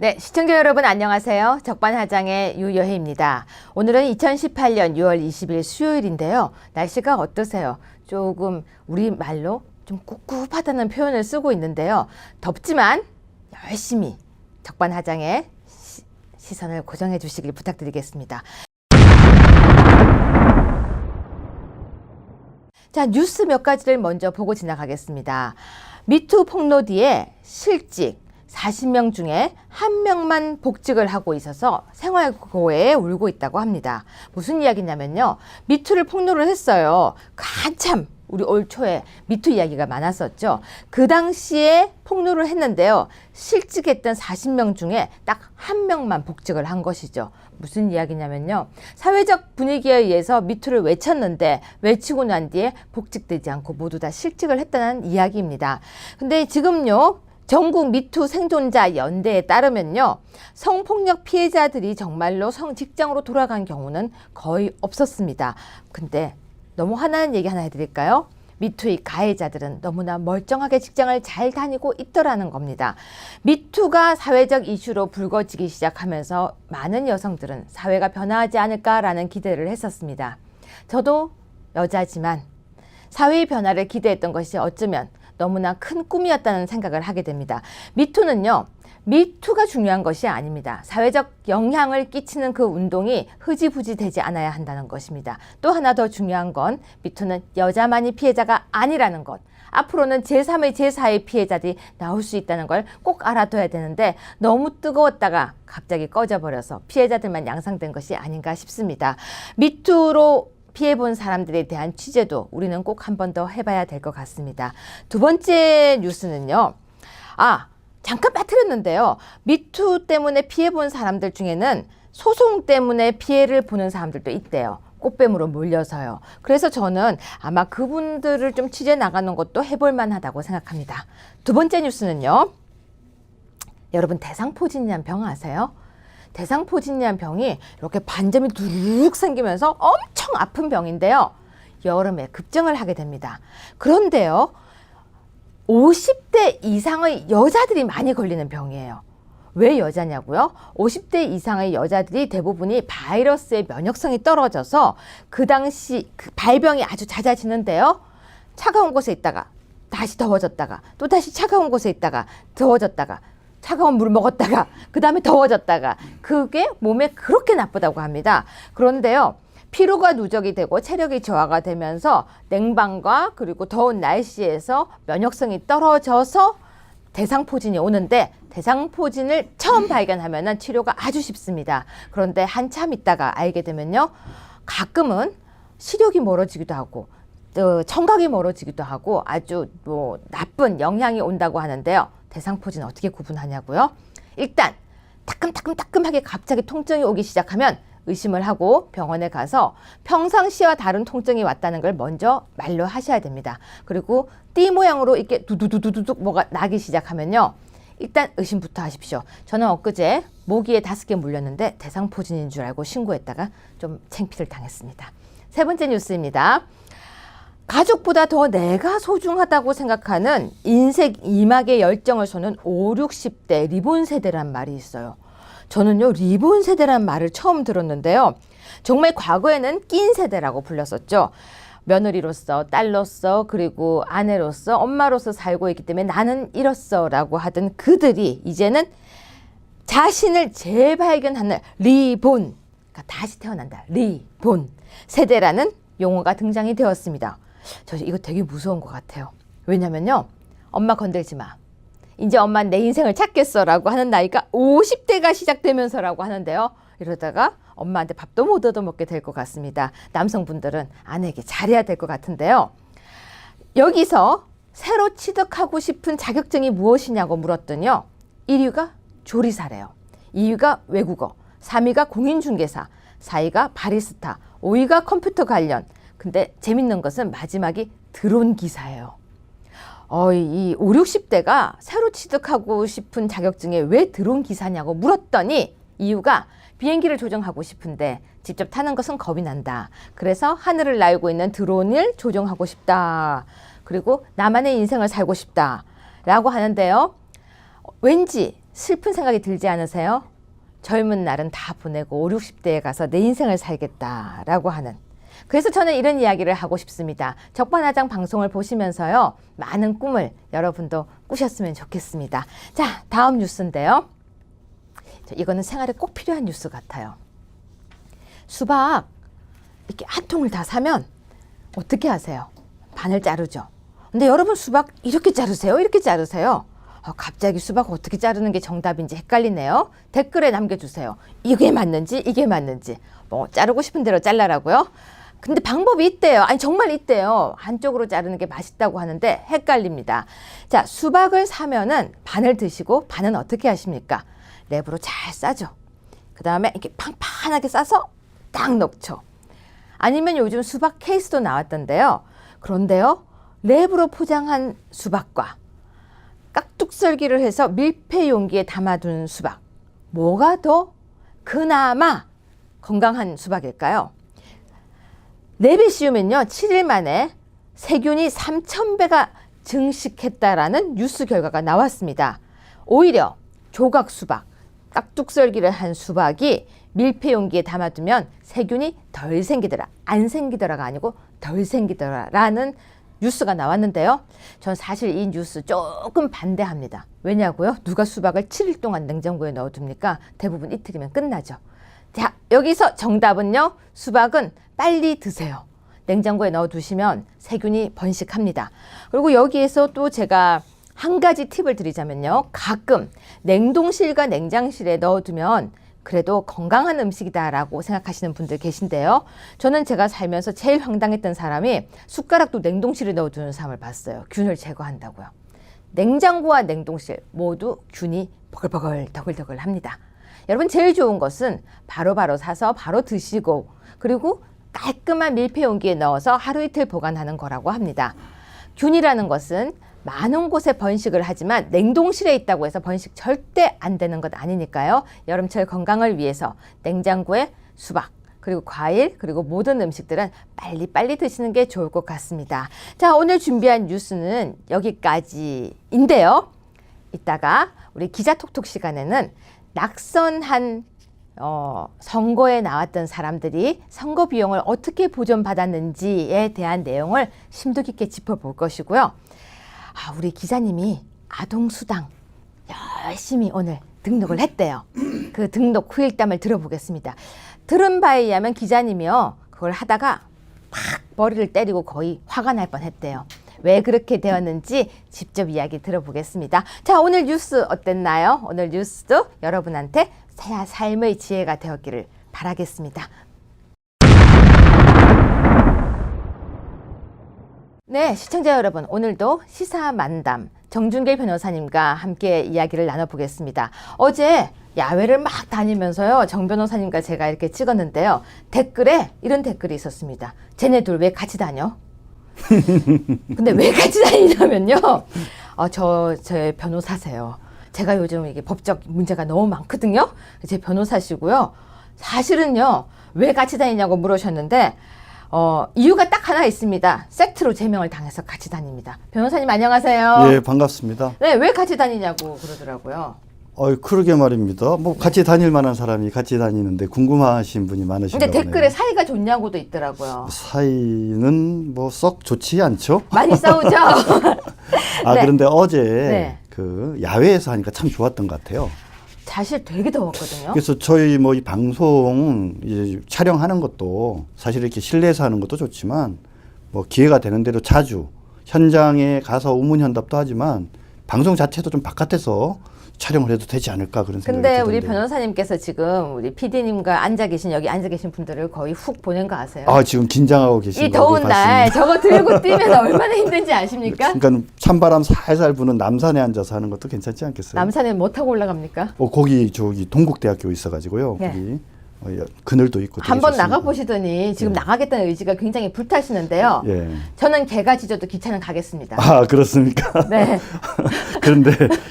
네, 시청자 여러분 안녕하세요. 적반하장의 유여혜입니다. 오늘은 2018년 6월 20일 수요일인데요. 날씨가 어떠세요? 조금 우리말로 좀 꿉꿉하다는 표현을 쓰고 있는데요. 덥지만 열심히 적반하장의 시선을 고정해 주시길 부탁드리겠습니다. 자, 뉴스 몇 가지를 먼저 보고 지나가겠습니다. 미투 폭로 뒤에 실직 40명 중에 1명만 복직을 하고 있어서 생활고에 울고 있다고 합니다. 무슨 이야기냐면요. 미투를 폭로를 했어요. 한참 우리 올 초에 미투 이야기가 많았었죠. 그 당시에 폭로를 했는데요. 실직했던 40명 중에 딱 1명만 복직을 한 것이죠. 무슨 이야기냐면요. 사회적 분위기에 의해서 미투를 외쳤는데 외치고 난 뒤에 복직되지 않고 모두 다 실직을 했다는 이야기입니다. 근데 지금요. 전국 미투 생존자 연대에 따르면요. 성폭력 피해자들이 정말로 직장으로 돌아간 경우는 거의 없었습니다. 근데 너무 화나는 얘기 하나 해드릴까요? 미투의 가해자들은 너무나 멀쩡하게 직장을 잘 다니고 있더라는 겁니다. 미투가 사회적 이슈로 불거지기 시작하면서 많은 여성들은 사회가 변화하지 않을까라는 기대를 했었습니다. 저도 여자지만 사회의 변화를 기대했던 것이 어쩌면 너무나 큰 꿈이었다는 생각을 하게 됩니다. 미투는요. 미투가 중요한 것이 아닙니다. 사회적 영향을 끼치는 그 운동이 흐지부지 되지 않아야 한다는 것입니다. 또 하나 더 중요한 건 미투는 여자만이 피해자가 아니라는 것. 앞으로는 제3의 제4의 피해자들이 나올 수 있다는 걸 꼭 알아둬야 되는데 너무 뜨거웠다가 갑자기 꺼져버려서 피해자들만 양상된 것이 아닌가 싶습니다. 미투로 피해본 사람들에 대한 취재도 우리는 꼭 한 번 더 해봐야 될 것 같습니다. 두 번째 뉴스는요. 잠깐 빠뜨렸는데요. 미투 때문에 피해본 사람들 중에는 소송 때문에 피해를 보는 사람들도 있대요. 꽃뱀으로 몰려서요. 그래서 저는 아마 그분들을 좀 취재 나가는 것도 해볼 만하다고 생각합니다. 두 번째 뉴스는요. 여러분 대상포진이란 병 아세요? 대상포진이란 병이 이렇게 반점이 두룩 생기면서 엄청 아픈 병인데요. 여름에 급증을 하게 됩니다. 그런데요. 50대 이상의 여자들이 많이 걸리는 병이에요. 왜 여자냐고요? 50대 이상의 여자들이 대부분이 바이러스의 면역성이 떨어져서 그 당시 발병이 아주 잦아지는데요. 차가운 곳에 있다가 다시 더워졌다가 또 다시 차가운 곳에 있다가 더워졌다가 차가운 물 먹었다가 그 다음에 더워졌다가 그게 몸에 그렇게 나쁘다고 합니다. 그런데요. 피로가 누적이 되고 체력이 저하가 되면서 냉방과 그리고 더운 날씨에서 면역성이 떨어져서 대상포진이 오는데 대상포진을 처음 발견하면 치료가 아주 쉽습니다. 그런데 한참 있다가 알게 되면요. 가끔은 시력이 멀어지기도 하고 청각이 멀어지기도 하고 아주 나쁜 영향이 온다고 하는데요. 대상포진 어떻게 구분하냐고요? 일단 따끔하게 갑자기 통증이 오기 시작하면 의심을 하고 병원에 가서 평상시와 다른 통증이 왔다는 걸 먼저 말로 하셔야 됩니다. 그리고 띠 모양으로 이렇게 두두두두둑 뭐가 나기 시작하면요. 일단 의심부터 하십시오. 저는 엊그제 모기에 5개 물렸는데 대상포진인 줄 알고 신고했다가 좀 창피를 당했습니다. 세 번째 뉴스입니다. 가족보다 더 내가 소중하다고 생각하는 인생 이막의 열정을 쏘는 5, 60대 리본 세대란 말이 있어요. 저는요 리본 세대란 말을 처음 들었는데요. 정말 과거에는 낀 세대라고 불렸었죠. 며느리로서 딸로서 그리고 아내로서 엄마로서 살고 있기 때문에 나는 이렇소 라고 하던 그들이 이제는 자신을 재발견하는 리본, 그러니까 다시 태어난다. 리본 세대라는 용어가 등장이 되었습니다. 저 이거 되게 무서운 것 같아요. 왜냐면요. 엄마 건들지 마. 이제 엄마 내 인생을 찾겠어 라고 하는 나이가 50대가 시작되면서라고 하는데요. 이러다가 엄마한테 밥도 못 얻어먹게 될 것 같습니다. 남성분들은 아내에게 잘해야 될 것 같은데요. 여기서 새로 취득하고 싶은 자격증이 무엇이냐고 물었더니요. 1위가 조리사래요. 2위가 외국어, 3위가 공인중개사, 4위가 바리스타, 5위가 컴퓨터 관련. 근데 재밌는 것은 마지막이 드론 기사예요. 이 5, 60대가 새로 취득하고 싶은 자격증에 왜 드론 기사냐고 물었더니 이유가 비행기를 조종하고 싶은데 직접 타는 것은 겁이 난다. 그래서 하늘을 날고 있는 드론을 조종하고 싶다. 그리고 나만의 인생을 살고 싶다. 라고 하는데요. 왠지 슬픈 생각이 들지 않으세요? 젊은 날은 다 보내고 5, 60대에 가서 내 인생을 살겠다라고 하는. 그래서 저는 이런 이야기를 하고 싶습니다. 적반하장 방송을 보시면서요. 많은 꿈을 여러분도 꾸셨으면 좋겠습니다. 자, 다음 뉴스인데요. 이거는 생활에 꼭 필요한 뉴스 같아요. 수박 이렇게 한 통을 다 사면 어떻게 하세요? 반을 자르죠. 근데 여러분 수박 이렇게 자르세요? 이렇게 자르세요? 갑자기 수박 어떻게 자르는 게 정답인지 헷갈리네요. 댓글에 남겨주세요. 이게 맞는지 이게 맞는지. 뭐 자르고 싶은 대로 잘라라고요? 근데 방법이 있대요. 아니 정말 있대요. 한쪽으로 자르는 게 맛있다고 하는데 헷갈립니다. 자, 수박을 사면은 반을 드시고 반은 어떻게 하십니까? 랩으로 잘 싸죠. 그 다음에 이렇게 팡팡하게 싸서 딱 넣죠. 아니면 요즘 수박 케이스도 나왔던데요. 그런데요, 랩으로 포장한 수박과 깍둑썰기를 해서 밀폐 용기에 담아둔 수박, 뭐가 더 그나마 건강한 수박일까요? 랩에 씌우면요 7일 만에 세균이 3,000배가 증식했다라는 뉴스 결과가 나왔습니다. 오히려 조각 수박, 깍둑썰기를 한 수박이 밀폐 용기에 담아두면 세균이 덜 생기더라. 안 생기더라가 아니고 덜 생기더라라는 뉴스가 나왔는데요. 전 사실 이 뉴스 조금 반대합니다. 왜냐고요? 누가 수박을 7일 동안 냉장고에 넣어둡니까? 대부분 이틀이면 끝나죠. 자, 여기서 정답은요. 수박은 빨리 드세요. 냉장고에 넣어두시면 세균이 번식합니다. 그리고 여기에서 또 제가 한 가지 팁을 드리자면요. 가끔 냉동실과 냉장실에 넣어두면 그래도 건강한 음식이다라고 생각하시는 분들 계신데요. 저는 제가 살면서 제일 황당했던 사람이 숟가락도 냉동실에 넣어두는 사람을 봤어요. 균을 제거한다고요. 냉장고와 냉동실 모두 균이 버글버글 더글더글 합니다. 여러분 제일 좋은 것은 바로바로 사서 바로 드시고 그리고 깔끔한 밀폐 용기에 넣어서 하루 이틀 보관하는 거라고 합니다. 균이라는 것은 많은 곳에 번식을 하지만 냉동실에 있다고 해서 번식 절대 안 되는 것 아니니까요. 여름철 건강을 위해서 냉장고에 수박 그리고 과일 그리고 모든 음식들은 빨리빨리 드시는 게 좋을 것 같습니다. 자, 오늘 준비한 뉴스는 여기까지인데요. 이따가 우리 기자톡톡 시간에는 낙선한 선거에 나왔던 사람들이 선거 비용을 어떻게 보전받았는지에 대한 내용을 심도 깊게 짚어볼 것이고요. 우리 기자님이 아동수당 열심히 오늘 등록을 했대요. 그 등록 후일담을 들어보겠습니다. 들은 바에 의하면 기자님이요. 그걸 하다가 팍 머리를 때리고 거의 화가 날 뻔했대요. 왜 그렇게 되었는지 직접 이야기 들어보겠습니다. 자, 오늘 뉴스 어땠나요? 오늘 뉴스도 여러분한테 삶의 지혜가 되었기를 바라겠습니다. 네, 시청자 여러분, 오늘도 시사만담 정준길 변호사님과 함께 이야기를 나눠보겠습니다. 어제 야외를 막 다니면서요, 정 변호사님과 제가 이렇게 찍었는데요. 댓글에 이런 댓글이 있었습니다. 쟤네들 왜 같이 다녀? 근데 왜 같이 다니냐면요. 제 변호사세요. 제가 요즘 이게 법적 문제가 너무 많거든요. 제 변호사시고요. 사실은요, 왜 같이 다니냐고 물으셨는데, 이유가 딱 하나 있습니다. 섹트로 제명을 당해서 같이 다닙니다. 변호사님 안녕하세요. 예, 반갑습니다. 네, 왜 같이 다니냐고 그러더라고요. 그러게 말입니다. 뭐 같이 다닐 만한 사람이 같이 다니는데 궁금하신 분이 많으신가 근데 보네요. 댓글에 사이가 좋냐고도 있더라고요. 사이는 뭐 썩 좋지 않죠? 많이 싸우죠? 네. 그런데 어제 네. 그 야외에서 하니까 참 좋았던 것 같아요. 사실 되게 더웠거든요. 그래서 저희 뭐 이 방송 이제 촬영하는 것도 사실 이렇게 실내에서 하는 것도 좋지만 뭐 기회가 되는 대로 자주 현장에 가서 우문현답도 하지만 방송 자체도 좀 바깥에서 촬영을 해도 되지 않을까 그런 생각이 근데 드는데. 우리 변호사님께서 지금 우리 PD님과 여기 앉아 계신 분들을 거의 훅 보낸 거 아세요? 지금 긴장하고 계신 이 거 더운 날 봤습니다. 저거 들고 뛰면 얼마나 힘든지 아십니까? 그러니까 찬바람 살살 부는 남산에 앉아서 하는 것도 괜찮지 않겠어요? 남산에 못 타고 올라갑니까? 거기 저기 동국대학교 있어가지고요. 네. 거기 그늘도 있고. 되게 한번 좋습니다. 나가보시더니 지금 나가겠다는 의지가 굉장히 불타시는데요. 예. 저는 개가 짖어도 기차는 가겠습니다. 그렇습니까? 네. 그런데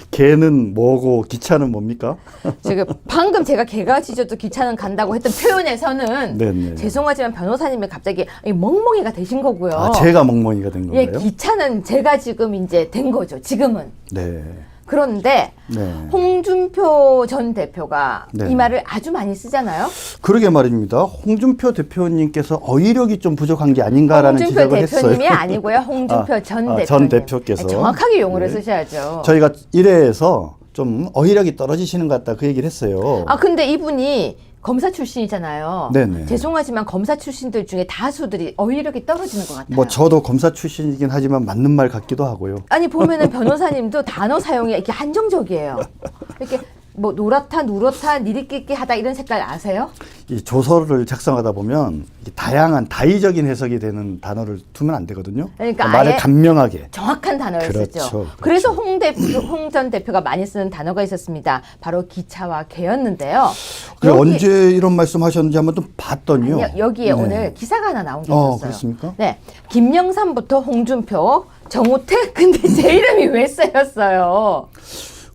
개는 뭐고 기차는 뭡니까? 지금 방금 제가 개가 짖어도 기차는 간다고 했던 표현에서는 네네. 죄송하지만 변호사님이 갑자기 멍멍이가 되신 거고요. 제가 멍멍이가 된 예, 건가요? 기차는 제가 지금 이제 된 거죠. 지금은. 네. 그런데 네. 홍준표 전 대표가 네. 이 말을 아주 많이 쓰잖아요. 그러게 말입니다. 홍준표 대표님께서 어휘력이 좀 부족한 게 아닌가라는 홍준표 지적을 했어요. 대표님이 아니고요. 홍준표 전 대표님. 전 대표께서. 네, 정확하게 용어를 네. 쓰셔야죠. 저희가 1회에서 좀 어휘력이 떨어지시는 것 같다 그 얘기를 했어요. 아 근데 이분이 검사 출신이잖아요. 네네. 죄송하지만 검사 출신들 중에 다수들이 어휘력이 떨어지는 것 같아요. 뭐 저도 검사 출신이긴 하지만 맞는 말 같기도 하고요. 아니 보면은 변호사님도 단어 사용이 이렇게 한정적이에요. 이렇게 뭐 노랗다, 누렇다, 니리끼끼 하다 이런 색깔 아세요? 이 조서를 작성하다 보면 이게 다양한 다의적인 해석이 되는 단어를 두면 안 되거든요. 그러니까 말을 아예 감명하게. 정확한 단어를 그렇죠, 쓰죠. 그렇죠. 그래서 홍 전 대표가 많이 쓰는 단어가 있었습니다. 바로 기차와 개였는데요. 그래 언제 이런 말씀하셨는지 한번 좀 봤더니요. 아니요, 여기에 네. 오늘 기사가 하나 나온 게 있었어요. 그렇습니까? 네, 김영삼부터 홍준표, 정우택. 근데 제 이름이 왜 쓰였어요?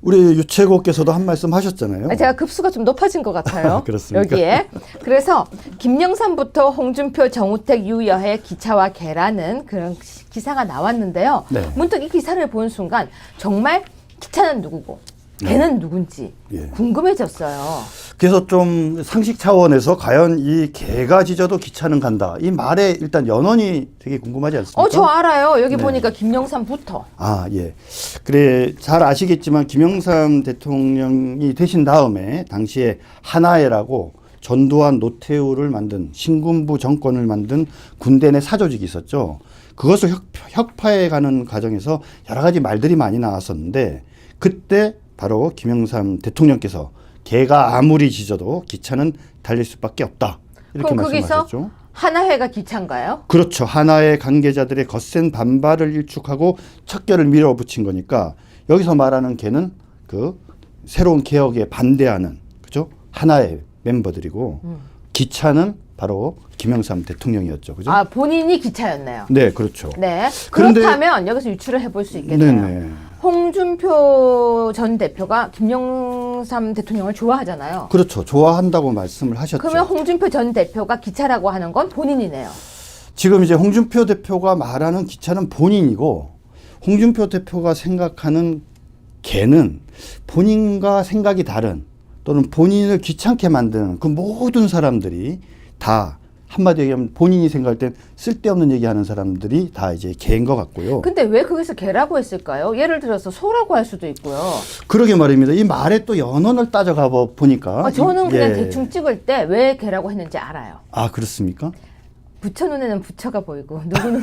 우리 유채고께서도 한 말씀 하셨잖아요. 제가 급수가 좀 높아진 것 같아요. 그렇습니까? 여기에. 그래서 김영삼부터 홍준표, 정우택, 유여해, 기차와 개라는 그런 기사가 나왔는데요. 네. 문득 이 기사를 본 순간 정말 기차는 누구고 개는 누군지 예. 궁금해졌어요. 그래서 좀 상식 차원에서 과연 이 개가 짖어도 기차는 간다. 이 말에 일단 연원이 되게 궁금하지 않습니까? 저 알아요. 여기 네. 보니까 김영삼부터. 아, 예. 그래, 잘 아시겠지만 김영삼 대통령이 되신 다음에 당시에 하나회라고 전두환 노태우를 만든 신군부 정권을 만든 군대 내 사조직이 있었죠. 그것을 혁파해 가는 과정에서 여러 가지 말들이 많이 나왔었는데 그때 바로 김영삼 대통령께서 개가 아무리 짖어도 기차는 달릴 수밖에 없다. 이렇게 그럼 거기서 말씀하셨죠. 하나회가 기차인가요? 그렇죠. 하나의 관계자들의 거센 반발을 일축하고 척결을 밀어붙인 거니까 여기서 말하는 개는 그 새로운 개혁에 반대하는 그죠? 하나의 멤버들이고 기차는 바로 김영삼 대통령이었죠. 그죠? 아, 본인이 기차였네요. 네, 그렇죠. 네. 그런데- 그렇다면 여기서 유추를 해볼 수 있겠네요. 네네. 홍준표 전 대표가 김영삼 대통령을 좋아하잖아요. 그렇죠. 좋아한다고 말씀을 하셨죠. 그러면 홍준표 전 대표가 기차라고 하는 건 본인이네요. 지금 이제 홍준표 대표가 말하는 기차는 본인이고 홍준표 대표가 생각하는 개는 본인과 생각이 다른 또는 본인을 귀찮게 만드는 그 모든 사람들이 다 한마디 얘기하면 본인이 생각할 땐 쓸데없는 얘기하는 사람들이 다 이제 개인 것 같고요. 근데 왜 거기서 개라고 했을까요? 예를 들어서 소라고 할 수도 있고요. 그러게 말입니다. 이 말에 또 연원을 따져가 보니까 저는 그냥 예. 대충 찍을 때 왜 개라고 했는지 알아요. 아 그렇습니까? 부처 눈에는 부처가 보이고 누구는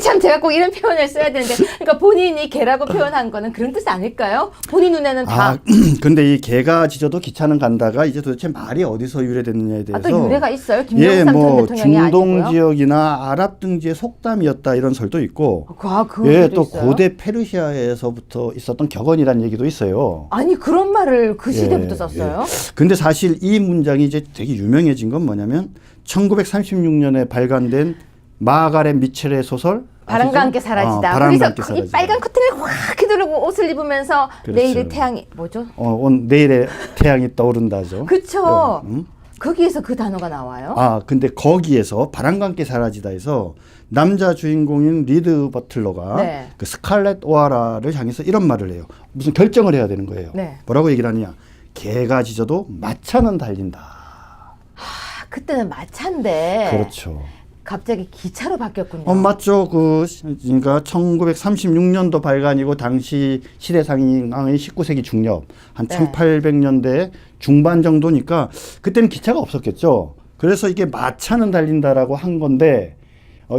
참 제가 꼭 이런 표현을 써야 되는데 그러니까 본인이 개라고 표현한 거는 그런 뜻 아닐까요? 본인 눈에는 다 아 근데 이 개가 짖어도 기차는 간다가 이제 도대체 말이 어디서 유래됐느냐에 대해서 또 유래가 있어요. 김영삼 전 대통령이 중동 아니고요. 지역이나 아랍 등지의 속담이었다 이런 설도 있고 그 예, 얘기도 또 있어요? 고대 페르시아에서부터 있었던 격언이라는 얘기도 있어요. 아니 그런 말을 그 시대부터 예, 썼어요? 근데 사실 이 문장이 이제 되게 유명해진 건 뭐냐면 1936년에 발간된 마가렛 미첼의 소설 바람과 함께 사라지다. 바람과 그래서 함께 이 사라지다. 빨간 커튼을 확 휘두르고 옷을 입으면서 그렇죠. 내일의 태양이 뭐죠? 내일의 태양이 떠오른다죠. 그쵸. 거기에서 그 단어가 나와요. 근데 거기에서 바람과 함께 사라지다에서 남자 주인공인 리드 버틀러가 네. 그 스칼렛 오하라를 향해서 이런 말을 해요. 무슨 결정을 해야 되는 거예요. 네. 뭐라고 얘기를 하느냐. 개가 짖어도 마차는 달린다. 그때는 마차인데 그렇죠. 갑자기 기차로 바뀌었군요. 맞죠. 그러니까 1936년도 발간이고 당시 시대상황의 19세기 중엽 한 네. 1800년대 중반 정도니까 그때는 기차가 없었겠죠. 그래서 이게 마차는 달린다라고 한 건데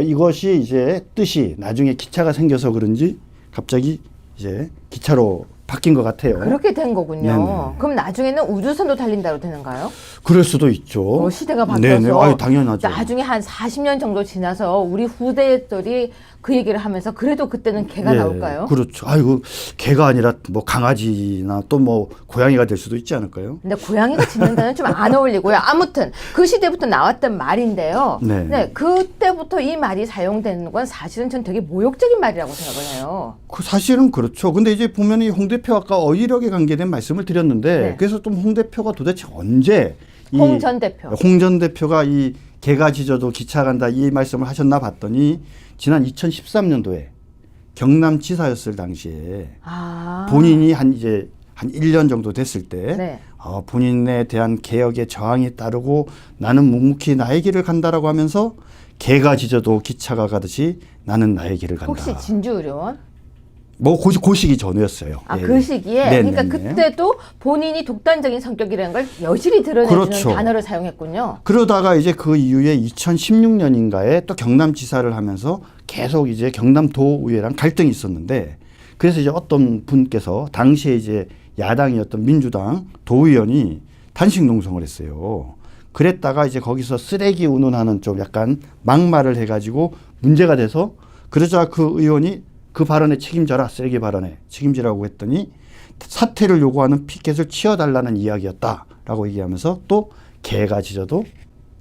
이것이 이제 뜻이 나중에 기차가 생겨서 그런지 갑자기 이제 기차로 바뀐 것 같아요. 그렇게 된 거군요. 네네. 그럼 나중에는 우주선도 달린다로 되는가요? 그럴 수도 있죠. 시대가 바뀌어서 네네. 아유, 당연하죠. 나중에 한 40년 정도 지나서 우리 후대들이 그 얘기를 하면서 그래도 그때는 개가 예, 나올까요? 그렇죠. 아이고 개가 아니라 뭐 강아지나 또 뭐 고양이가 될 수도 있지 않을까요? 근데 고양이가 짖는다는 좀 안 어울리고요. 아무튼 그 시대부터 나왔던 말인데요. 네. 그때부터 이 말이 사용되는 건 사실은 전 되게 모욕적인 말이라고 생각을 해요. 사실은 그렇죠. 근데 이제 보면 이 홍 대표 아까 어휘력에 관계된 말씀을 드렸는데 네. 그래서 좀 홍 대표가 도대체 언제 홍 전 대표. 홍 전 대표가 이 개가 짖어도 기차 간다 이 말씀을 하셨나 봤더니 지난 2013년도에 경남지사였을 당시에 아. 본인이 한 1년 정도 됐을 때 네. 본인에 대한 개혁의 저항이 따르고 나는 묵묵히 나의 길을 간다라고 하면서 개가 짖어도 기차가 가듯이 나는 나의 길을 간다. 혹시 진주의료원? 뭐 그 시기 전이었어요. 아, 예. 그 시기에? 네네네. 그러니까 그때도 본인이 독단적인 성격이라는 걸 여실히 드러내주는 그렇죠. 단어를 사용했군요. 그러다가 이제 그 이후에 2016년인가에 또 경남지사를 하면서 계속 이제 경남도의회랑 갈등이 있었는데 그래서 이제 어떤 분께서 당시에 이제 야당이었던 민주당 도의원이 단식 농성을 했어요. 그랬다가 이제 거기서 쓰레기 운운하는 좀 약간 막말을 해가지고 문제가 돼서 그러자 그 의원이 그 발언에 책임져라, 쓰레기 발언에 책임지라고 했더니 사퇴를 요구하는 피켓을 치워달라는 이야기였다라고 얘기하면서 또 개가 짖어도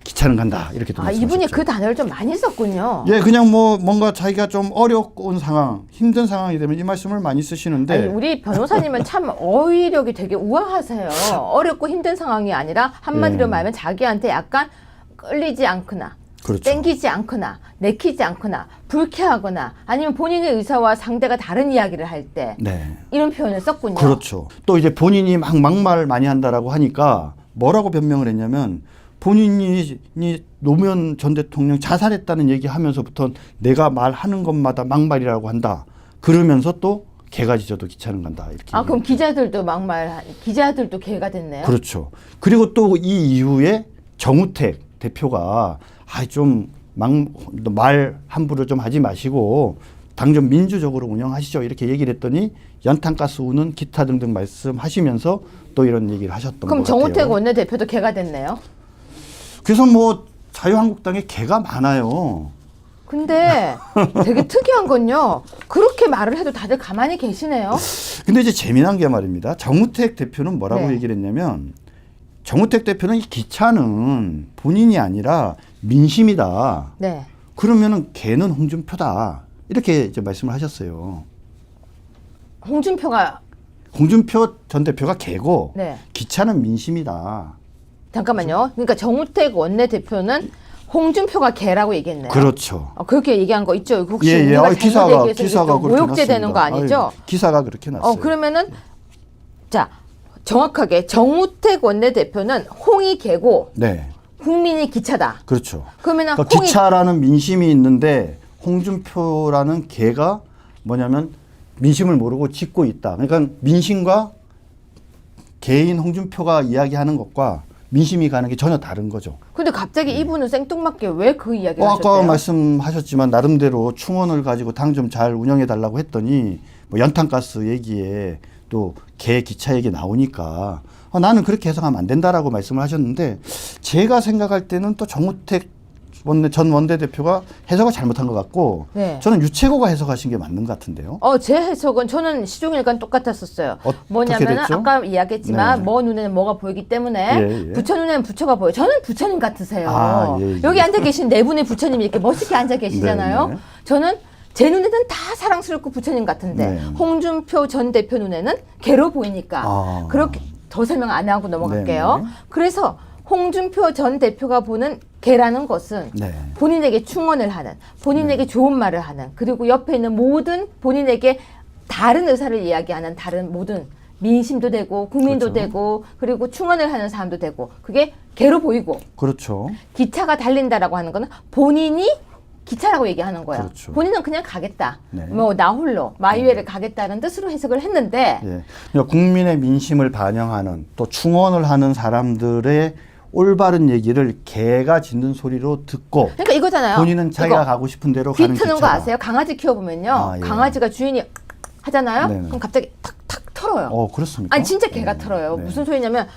기차는 간다 이렇게 또 말씀하셨죠. 이분이 그 단어를 좀 많이 썼군요. 예, 그냥 뭐 뭔가 자기가 좀 어려운 상황, 힘든 상황이 되면 이 말씀을 많이 쓰시는데 아니, 우리 변호사님은 참 어휘력이 되게 우아하세요. 어렵고 힘든 상황이 아니라 한마디로 예. 말하면 자기한테 약간 끌리지 않거나 그렇죠. 땡기지 않거나 내키지 않거나 불쾌하거나 아니면 본인의 의사와 상대가 다른 이야기를 할 때 네. 이런 표현을 썼군요. 그렇죠. 또 이제 본인이 막말을 많이 한다라고 하니까 뭐라고 변명을 했냐면 본인이 노무현 전 대통령 자살했다는 얘기하면서부터 내가 말하는 것마다 막말이라고 한다. 그러면서 또 개가 짖어도 기차는 간다. 이렇게. 아, 그럼 기자들도 기자들도 개가 됐네요. 그렇죠. 그리고 또 이 이후에 정우택 대표가 좀 말 함부로 좀 하지 마시고 당 좀 민주적으로 운영하시죠. 이렇게 얘기를 했더니 연탄가스 우는 기타 등등 말씀하시면서 또 이런 얘기를 하셨던 것 그럼 같아요. 정우택 원내대표도 개가 됐네요. 그래서 뭐 자유한국당에 개가 많아요. 근데 되게 특이한 건요. 그렇게 말을 해도 다들 가만히 계시네요. 근데 이제 재미난 게 말입니다. 정우택 대표는 뭐라고 네. 얘기를 했냐면 정우택 대표는 이 기차는 본인이 아니라 민심이다. 네. 그러면은 개는 홍준표다. 이렇게 이제 말씀을 하셨어요. 홍준표가 홍준표 전 대표가 개고 네. 기차는 민심이다. 잠깐만요. 그러니까 정우택 원내대표는 홍준표가 개라고 얘기했네요. 그렇죠. 그렇게 얘기한 거 있죠? 혹시 예, 예. 우리가 기사가 잘못 얘기해서 기사가 그렇게 모욕죄 되는 거 났습니다. 아니죠? 기사가 그렇게 났어요. 그러면은 자 정확하게 정우택 원내대표는 홍이 개고 네, 국민이 기차다. 그렇죠. 그러면은 그러니까 홍이 기차라는 민심이 있는데 홍준표라는 개가 뭐냐면 민심을 모르고 짖고 있다. 그러니까 민심과 개인 홍준표가 이야기하는 것과 민심이 가는 게 전혀 다른 거죠. 근데 갑자기 이분은 생뚱맞게 왜 그 이야기를 아까 하셨대요? 말씀하셨지만 나름대로 충원을 가지고 당 좀 잘 운영해 달라고 했더니 뭐 연탄가스 얘기에 또 개 기차 얘기 나오니까 나는 그렇게 해석하면 안 된다라고 말씀을 하셨는데 제가 생각할 때는 또 정우택 전 원내대표가 해석을 잘못한 것 같고 네. 저는 유채고가 해석하신 게 맞는 것 같은데요. 제 해석은 저는 시종일관 똑같았었어요. 어떻게 뭐냐면은 됐죠? 아까 이야기했지만 네. 뭐 눈에는 뭐가 보이기 때문에 예, 예. 부처 눈에는 부처가 보여요. 저는 부처님 같으세요. 예, 예. 여기 앉아 계신 네 분의 부처님이 이렇게 멋있게 앉아 계시잖아요. 네, 네. 저는 제 눈에는 다 사랑스럽고 부처님 같은데 네. 홍준표 전 대표 눈에는 개로 보이니까 아. 그렇게 더 설명 안 하고 넘어갈게요. 네, 네. 그래서 홍준표 전 대표가 보는 개라는 것은 네. 본인에게 충원을 하는, 본인에게 좋은 말을 하는, 그리고 옆에 있는 모든 본인에게 다른 의사를 이야기하는 다른 모든 민심도 되고 국민도 그렇죠. 되고 그리고 충원을 하는 사람도 되고 그게 개로 보이고 그렇죠. 기차가 달린다라고 하는 거는 본인이 기차라고 얘기하는 거예요. 그렇죠. 본인은 그냥 가겠다. 네. 뭐 나 홀로 마이웨이를 가겠다는 뜻으로 해석을 했는데 예. 그러니까 국민의 민심을 반영하는 또 충원을 하는 사람들의 올바른 얘기를 개가 짖는 소리로 듣고 그러니까 이거잖아요. 본인은 자기가 이거 가고 싶은 대로 귀 가는 트는 거 기차다. 아세요? 강아지 키워보면요. 예. 강아지가 주인이 하잖아요. 네네. 그럼 갑자기 탁탁 털어요. 그렇습니까? 아니 진짜 개가 털어요. 네. 무슨 소리냐면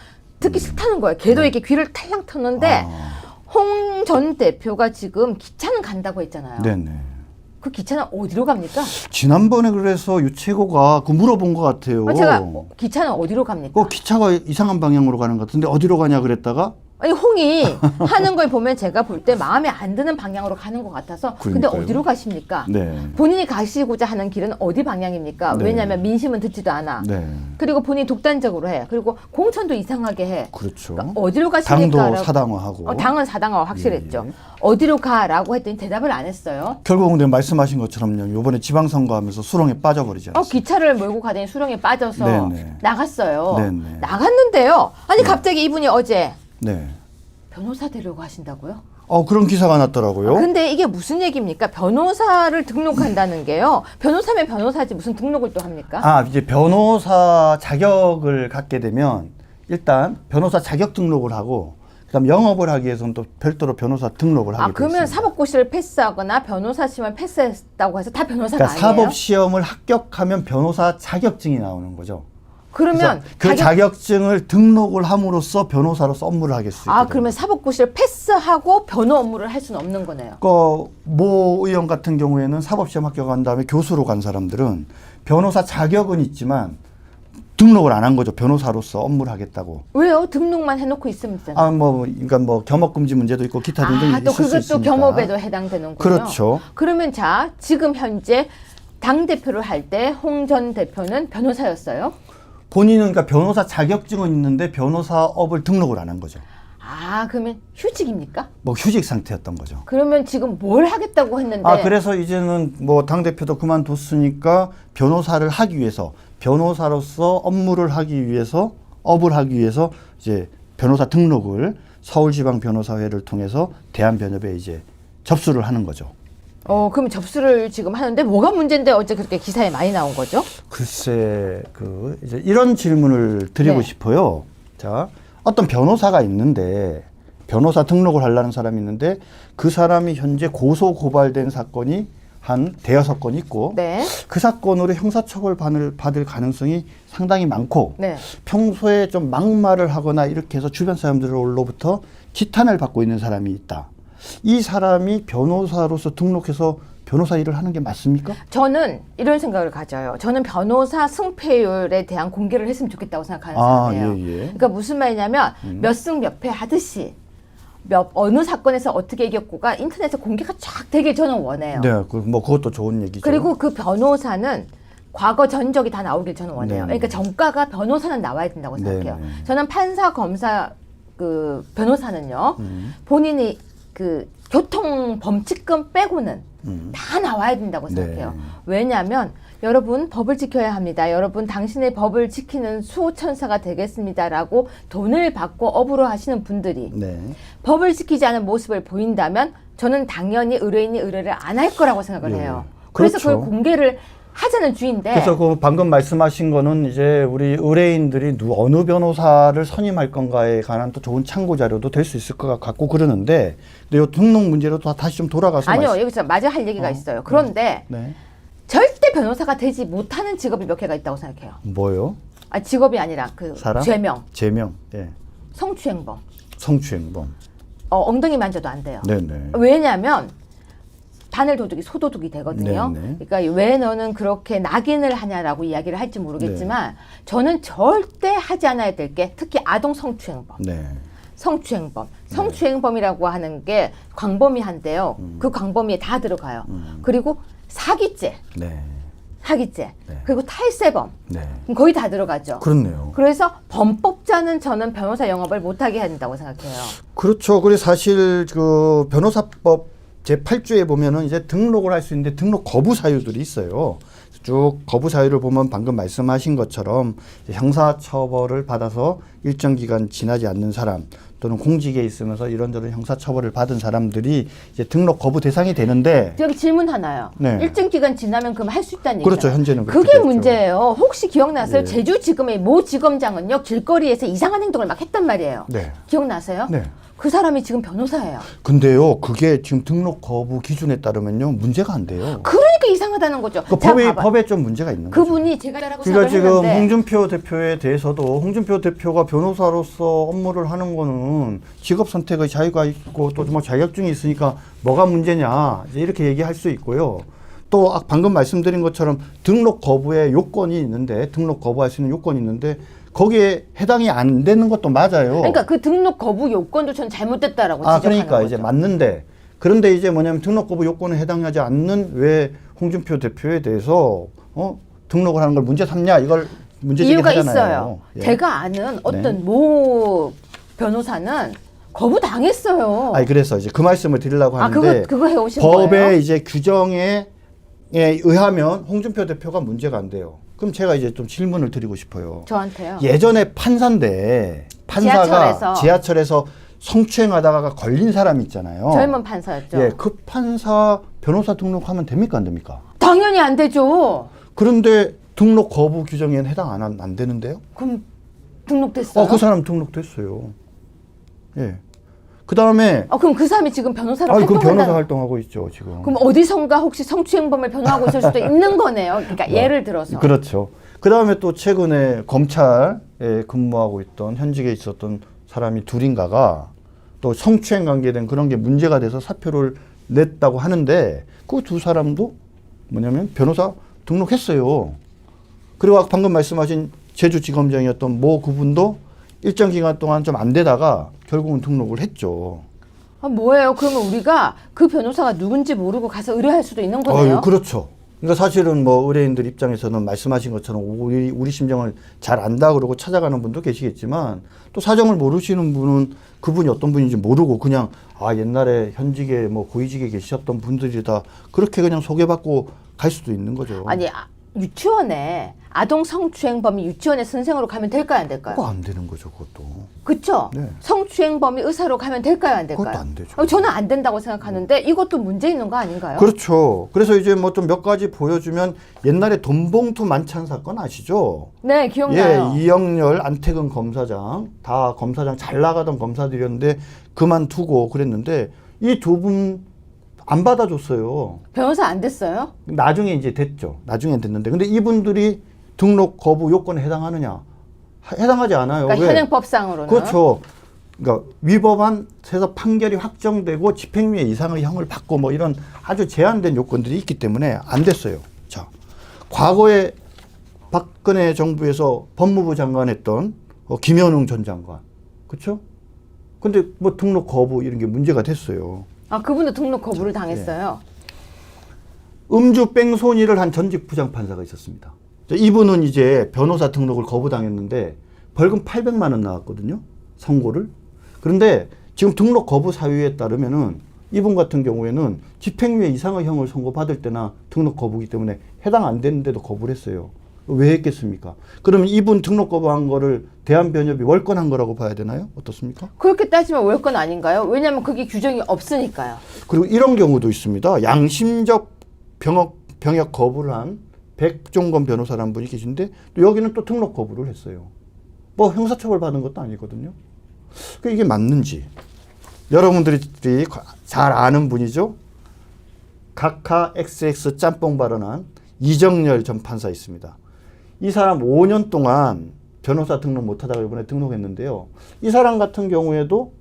듣기 싫다는 거예요. 걔도 이렇게 귀를 탈랑 터는데 홍 전 대표가 지금 기차는 간다고 했잖아요. 네네. 그 기차는 어디로 갑니까? 지난번에 그래서 유채고가 그 물어본 것 같아요. 제가 기차는 어디로 갑니까? 기차가 이상한 방향으로 가는 것 같은데 어디로 가냐 그랬다가 아니 홍이 하는 걸 보면 제가 볼 때 마음에 안 드는 방향으로 가는 것 같아서 근데 그러니까요. 어디로 가십니까? 네. 본인이 가시고자 하는 길은 어디 방향입니까? 네. 왜냐하면 민심은 듣지도 않아. 네. 그리고 본인이 독단적으로 해. 그리고 공천도 이상하게 해. 그렇죠. 그러니까 어디로 가십니까? 당도 사당화하고. 당은 사당화 확실했죠. 예, 예. 어디로 가라고 했더니 대답을 안 했어요. 결국은 네, 말씀하신 것처럼요. 이번에 지방선거 하면서 수렁에 빠져버리지 않았어요. 기차를 몰고 가더니 수렁에 빠져서 네네. 나갔어요. 네네. 나갔는데요. 아니 갑자기 이분이 어제 네. 변호사 되려고 하신다고요? 그런 기사가 났더라고요. 근데 이게 무슨 얘기입니까? 변호사를 등록한다는 게요. 변호사면 변호사지 무슨 등록을 또 합니까? 이제 변호사 자격을 갖게 되면 일단 변호사 자격 등록을 하고 그다음 영업을 하기 위해서는 또 별도로 변호사 등록을 하게 됩니다. 그러면 사법고시를 패스하거나 변호사 시험을 패스했다고 해서 다 변호사가 그러니까 아니에요? 사법 시험을 합격하면 변호사 자격증이 나오는 거죠. 그러면 그 자격증을 등록을 함으로써 변호사로서 업무를 하게 수 있게 그러면 사법고시를 패스하고 변호 업무를 할 수는 없는 거네요. 모 의원 같은 경우에는 사법시험 합격한 다음에 교수로 간 사람들은 변호사 자격은 있지만 등록을 안 한 거죠. 변호사로서 업무를 하겠다고. 왜요? 등록만 해놓고 있으면 되잖아요. 그러니까 겸업 금지 문제도 있고 기타 등등 또 있을 수 그것도 있으니까. 겸업에도 해당되는군요. 그렇죠. 그러면 지금 현재 당 대표를 할 때 홍 전 대표는 변호사였어요? 본인은 그러니까 변호사 자격증은 있는데 변호사업을 등록을 안 한 거죠. 그러면 휴직입니까? 휴직 상태였던 거죠. 그러면 지금 뭘 하겠다고 했는데 그래서 이제는 당대표도 그만뒀으니까 변호사를 하기 위해서 변호사로서 업무를 하기 위해서 업을 하기 위해서 이제 변호사 등록을 서울지방변호사회를 통해서 대한변협에 이제 접수를 하는 거죠. 그럼 접수를 지금 하는데 뭐가 문제인데 어째 그렇게 기사에 많이 나온 거죠? 글쎄, 이제 이런 질문을 드리고 네. 싶어요. 자, 어떤 변호사가 있는데, 변호사 등록을 하려는 사람이 있는데, 그 사람이 현재 고소 고발된 사건이 한 대여섯 건 있고, 네. 그 사건으로 형사처벌 받을 가능성이 상당히 많고, 네. 평소에 좀 막말을 하거나 이렇게 해서 주변 사람들로부터 지탄을 받고 있는 사람이 있다. 이 사람이 변호사로서 등록해서 변호사 일을 하는 게 맞습니까? 저는 이런 생각을 가져요. 저는 변호사 승패율에 대한 공개를 했으면 좋겠다고 생각하는 사람이에요. 예. 그러니까 무슨 말이냐면 몇 승 몇 패 하듯이 어느 사건에서 어떻게 이겼고가 인터넷에 공개가 쫙 되길 저는 원해요. 네, 그것도 좋은 얘기죠. 그리고 그 변호사는 과거 전적이 다 나오길 저는 원해요. 네. 그러니까 정가가 변호사는 나와야 된다고 생각해요. 네. 저는 판사, 검사, 변호사는요. 본인이 교통 범칙금 빼고는 다 나와야 된다고 생각해요. 네. 왜냐하면 여러분 법을 지켜야 합니다. 여러분 당신의 법을 지키는 수호천사가 되겠습니다라고 돈을 받고 업으로 하시는 분들이 네. 법을 지키지 않은 모습을 보인다면 저는 당연히 의뢰인이 의뢰를 안 할 거라고 생각을 예. 해요. 그래서 그렇죠. 그걸 공개를 하자는 주인데 그래서 방금 말씀하신 거는 이제 우리 의뢰인들이 어느 변호사를 선임할 건가에 관한 또 좋은 참고 자료도 될 수 있을 것 같고 그러는데, 근데 이 등록 문제로 다시 좀 돌아가서 아니요, 여기서 마저 할 얘기가 있어요. 그런데 네. 절대 변호사가 되지 못하는 직업이 몇 개가 있다고 생각해요. 뭐요? 직업이 아니라 사람? 죄명, 예. 성추행범, 성추행범. 엉덩이 만져도 안 돼요. 네네. 왜냐하면 바늘 도둑이 소도둑이 되거든요. 네네. 그러니까 왜 너는 그렇게 낙인을 하냐라고 이야기를 할지 모르겠지만 저는 절대 하지 않아야 될 게 특히 아동 성추행범. 네. 성추행범. 성추행범이라고 하는 게 광범위한데요. 그 광범위에 다 들어가요. 그리고 사기죄. 네. 사기죄. 네. 그리고 탈세범. 네. 거의 다 들어가죠. 그렇네요. 그래서 범법자는 저는 변호사 영업을 못하게 해야 된다고 생각해요. 그렇죠. 그리고 사실 변호사법 제8조에 보면은 이제 등록을 할 수 있는데 등록 거부 사유들이 있어요. 쭉 거부 사유를 보면 방금 말씀하신 것처럼 형사처벌을 받아서 일정 기간 지나지 않는 사람 또는 공직에 있으면서 이런저런 형사처벌을 받은 사람들이 이제 등록 거부 대상이 되는데 여기 질문 하나요. 네. 일정 기간 지나면 그럼 할 수 있다는 얘기죠. 그렇죠. 현재는 그렇게 그게 됐죠. 문제예요. 혹시 기억나세요? 예. 제주지검의 모 지검장은요 길거리에서 이상한 행동을 막 했단 말이에요. 네. 기억나세요? 네. 그 사람이 지금 변호사예요. 근데요, 그게 지금 등록 거부 기준에 따르면요, 문제가 안 돼요. 그러니까 이상하다는 거죠. 자, 봐봐. 법에 좀 문제가 있는 거죠. 그분이 제가 라고 그러니까 생각을 지금 했는데 홍준표 대표에 대해서도 홍준표 대표가 변호사로서 업무를 하는 거는 직업 선택의 자유가 있고 또 뭐 자격증이 있으니까 뭐가 문제냐 이제 이렇게 얘기할 수 있고요. 또 방금 말씀드린 것처럼 등록 거부의 요건이 있는데 등록 거부할 수 있는 요건이 있는데 거기에 해당이 안 되는 것도 맞아요. 그러니까 그 등록 거부 요건도 전 잘못됐다라고 지적하는 그러니까 거죠. 이제 맞는데 그런데 이제 뭐냐면 등록 거부 요건에 해당하지 않는 왜 홍준표 대표에 대해서 등록을 하는 걸 문제 삼냐 이걸 문제 이유가 제기하잖아요. 있어요. 예. 제가 아는 어떤 모 변호사는 거부 당했어요. 아니 그래서 이제 그 말씀을 드리려고 하는데 그거 해오신 법의 거예요? 이제 규정에 의하면 홍준표 대표가 문제가 안 돼요. 그럼 제가 이제 좀 질문을 드리고 싶어요. 저한테요. 예전에 판사인데 판사가 지하철에서 성추행하다가 걸린 사람이 있잖아요. 젊은 판사였죠. 예, 그 판사 변호사 등록하면 됩니까 안 됩니까? 당연히 안 되죠. 그런데 등록 거부 규정에는 해당 안 되는데요? 그럼 등록됐어요? 그 사람 등록됐어요. 예. 그 다음에 그럼 그 사람이 지금 변호사로 그 활동한다. 변호사 활동하고 있죠 지금. 그럼 어디선가 혹시 성추행범을 변호하고 있을 수도 있는 거네요. 그러니까 예를 들어서. 그렇죠. 그 다음에 또 최근에 검찰에 근무하고 있던 현직에 있었던 사람이 둘인가가 또 성추행 관계된 그런 게 문제가 돼서 사표를 냈다고 하는데 그 두 사람도 뭐냐면 변호사 등록했어요. 그리고 방금 말씀하신 제주지검장이었던 모 그분도 일정 기간 동안 좀 안 되다가 결국은 등록을 했죠. 뭐예요? 그러면 우리가 그 변호사가 누군지 모르고 가서 의뢰할 수도 있는 거네요? 그렇죠. 그러니까 사실은 뭐 의뢰인들 입장에서는 말씀하신 것처럼 우리 심정을 잘 안다 그러고 찾아가는 분도 계시겠지만 또 사정을 모르시는 분은 그분이 어떤 분인지 모르고 그냥 옛날에 현직에 뭐 고위직에 계셨던 분들이다 그렇게 그냥 소개받고 갈 수도 있는 거죠. 아니 유치원에 아동 성추행범이 유치원에 선생으로 가면 될까요 안 될까요? 그거 안 되는 거죠 그것도. 그렇죠. 네. 성추행범이 의사로 가면 될까요 안 될까요? 그것도 안 되죠. 저는 안 된다고 생각하는데 이것도 문제 있는 거 아닌가요? 그렇죠. 그래서 이제 뭐 좀 몇 가지 보여주면 옛날에 돈봉투 만찬 사건 아시죠? 네, 기억나요. 예, 이영렬, 안태근 검사장 다 검사장 잘 나가던 검사들이었는데 그만두고 그랬는데 이 두 분 안 받아줬어요. 변호사 안 됐어요? 나중에 이제 됐죠. 나중엔 됐는데 근데 이분들이 등록 거부 요건에 해당하느냐? 해당하지 않아요. 그러니까 왜? 현행법상으로는. 그렇죠. 그러니까 위법한 해서 판결이 확정되고 집행유예 이상의 형을 받고 뭐 이런 아주 제한된 요건들이 있기 때문에 안 됐어요. 자, 과거에 박근혜 정부에서 법무부 장관했던 김현웅 전 장관, 그렇죠? 근데 뭐 등록 거부 이런 게 문제가 됐어요. 그분도 등록 거부를 당했어요. 음주 뺑소니를 한 전직 부장판사가 있었습니다. 이분은 이제 변호사 등록을 거부당했는데 벌금 800만 원 나왔거든요. 선고를. 그런데 지금 등록 거부 사유에 따르면은 이분 같은 경우에는 집행유예 이상의 형을 선고받을 때나 등록 거부기 때문에 해당 안 되는데도 거부를 했어요. 왜 했겠습니까? 그러면 이분 등록 거부한 거를 대한변협이 월권한 거라고 봐야 되나요? 어떻습니까? 그렇게 따지면 월권 아닌가요? 왜냐하면 그게 규정이 없으니까요. 그리고 이런 경우도 있습니다. 양심적 병역 거부를 한 백종건 변호사라는 분이 계신데 또 여기는 또 등록 거부를 했어요. 뭐 형사처벌 받은 것도 아니거든요. 그러니까 이게 맞는지 여러분들이 잘 아는 분이죠. 각하 XX 짬뽕 발언한 이정렬 전 판사 있습니다. 이 사람 5년 동안 변호사 등록 못하다가 이번에 등록했는데요. 이 사람 같은 경우에도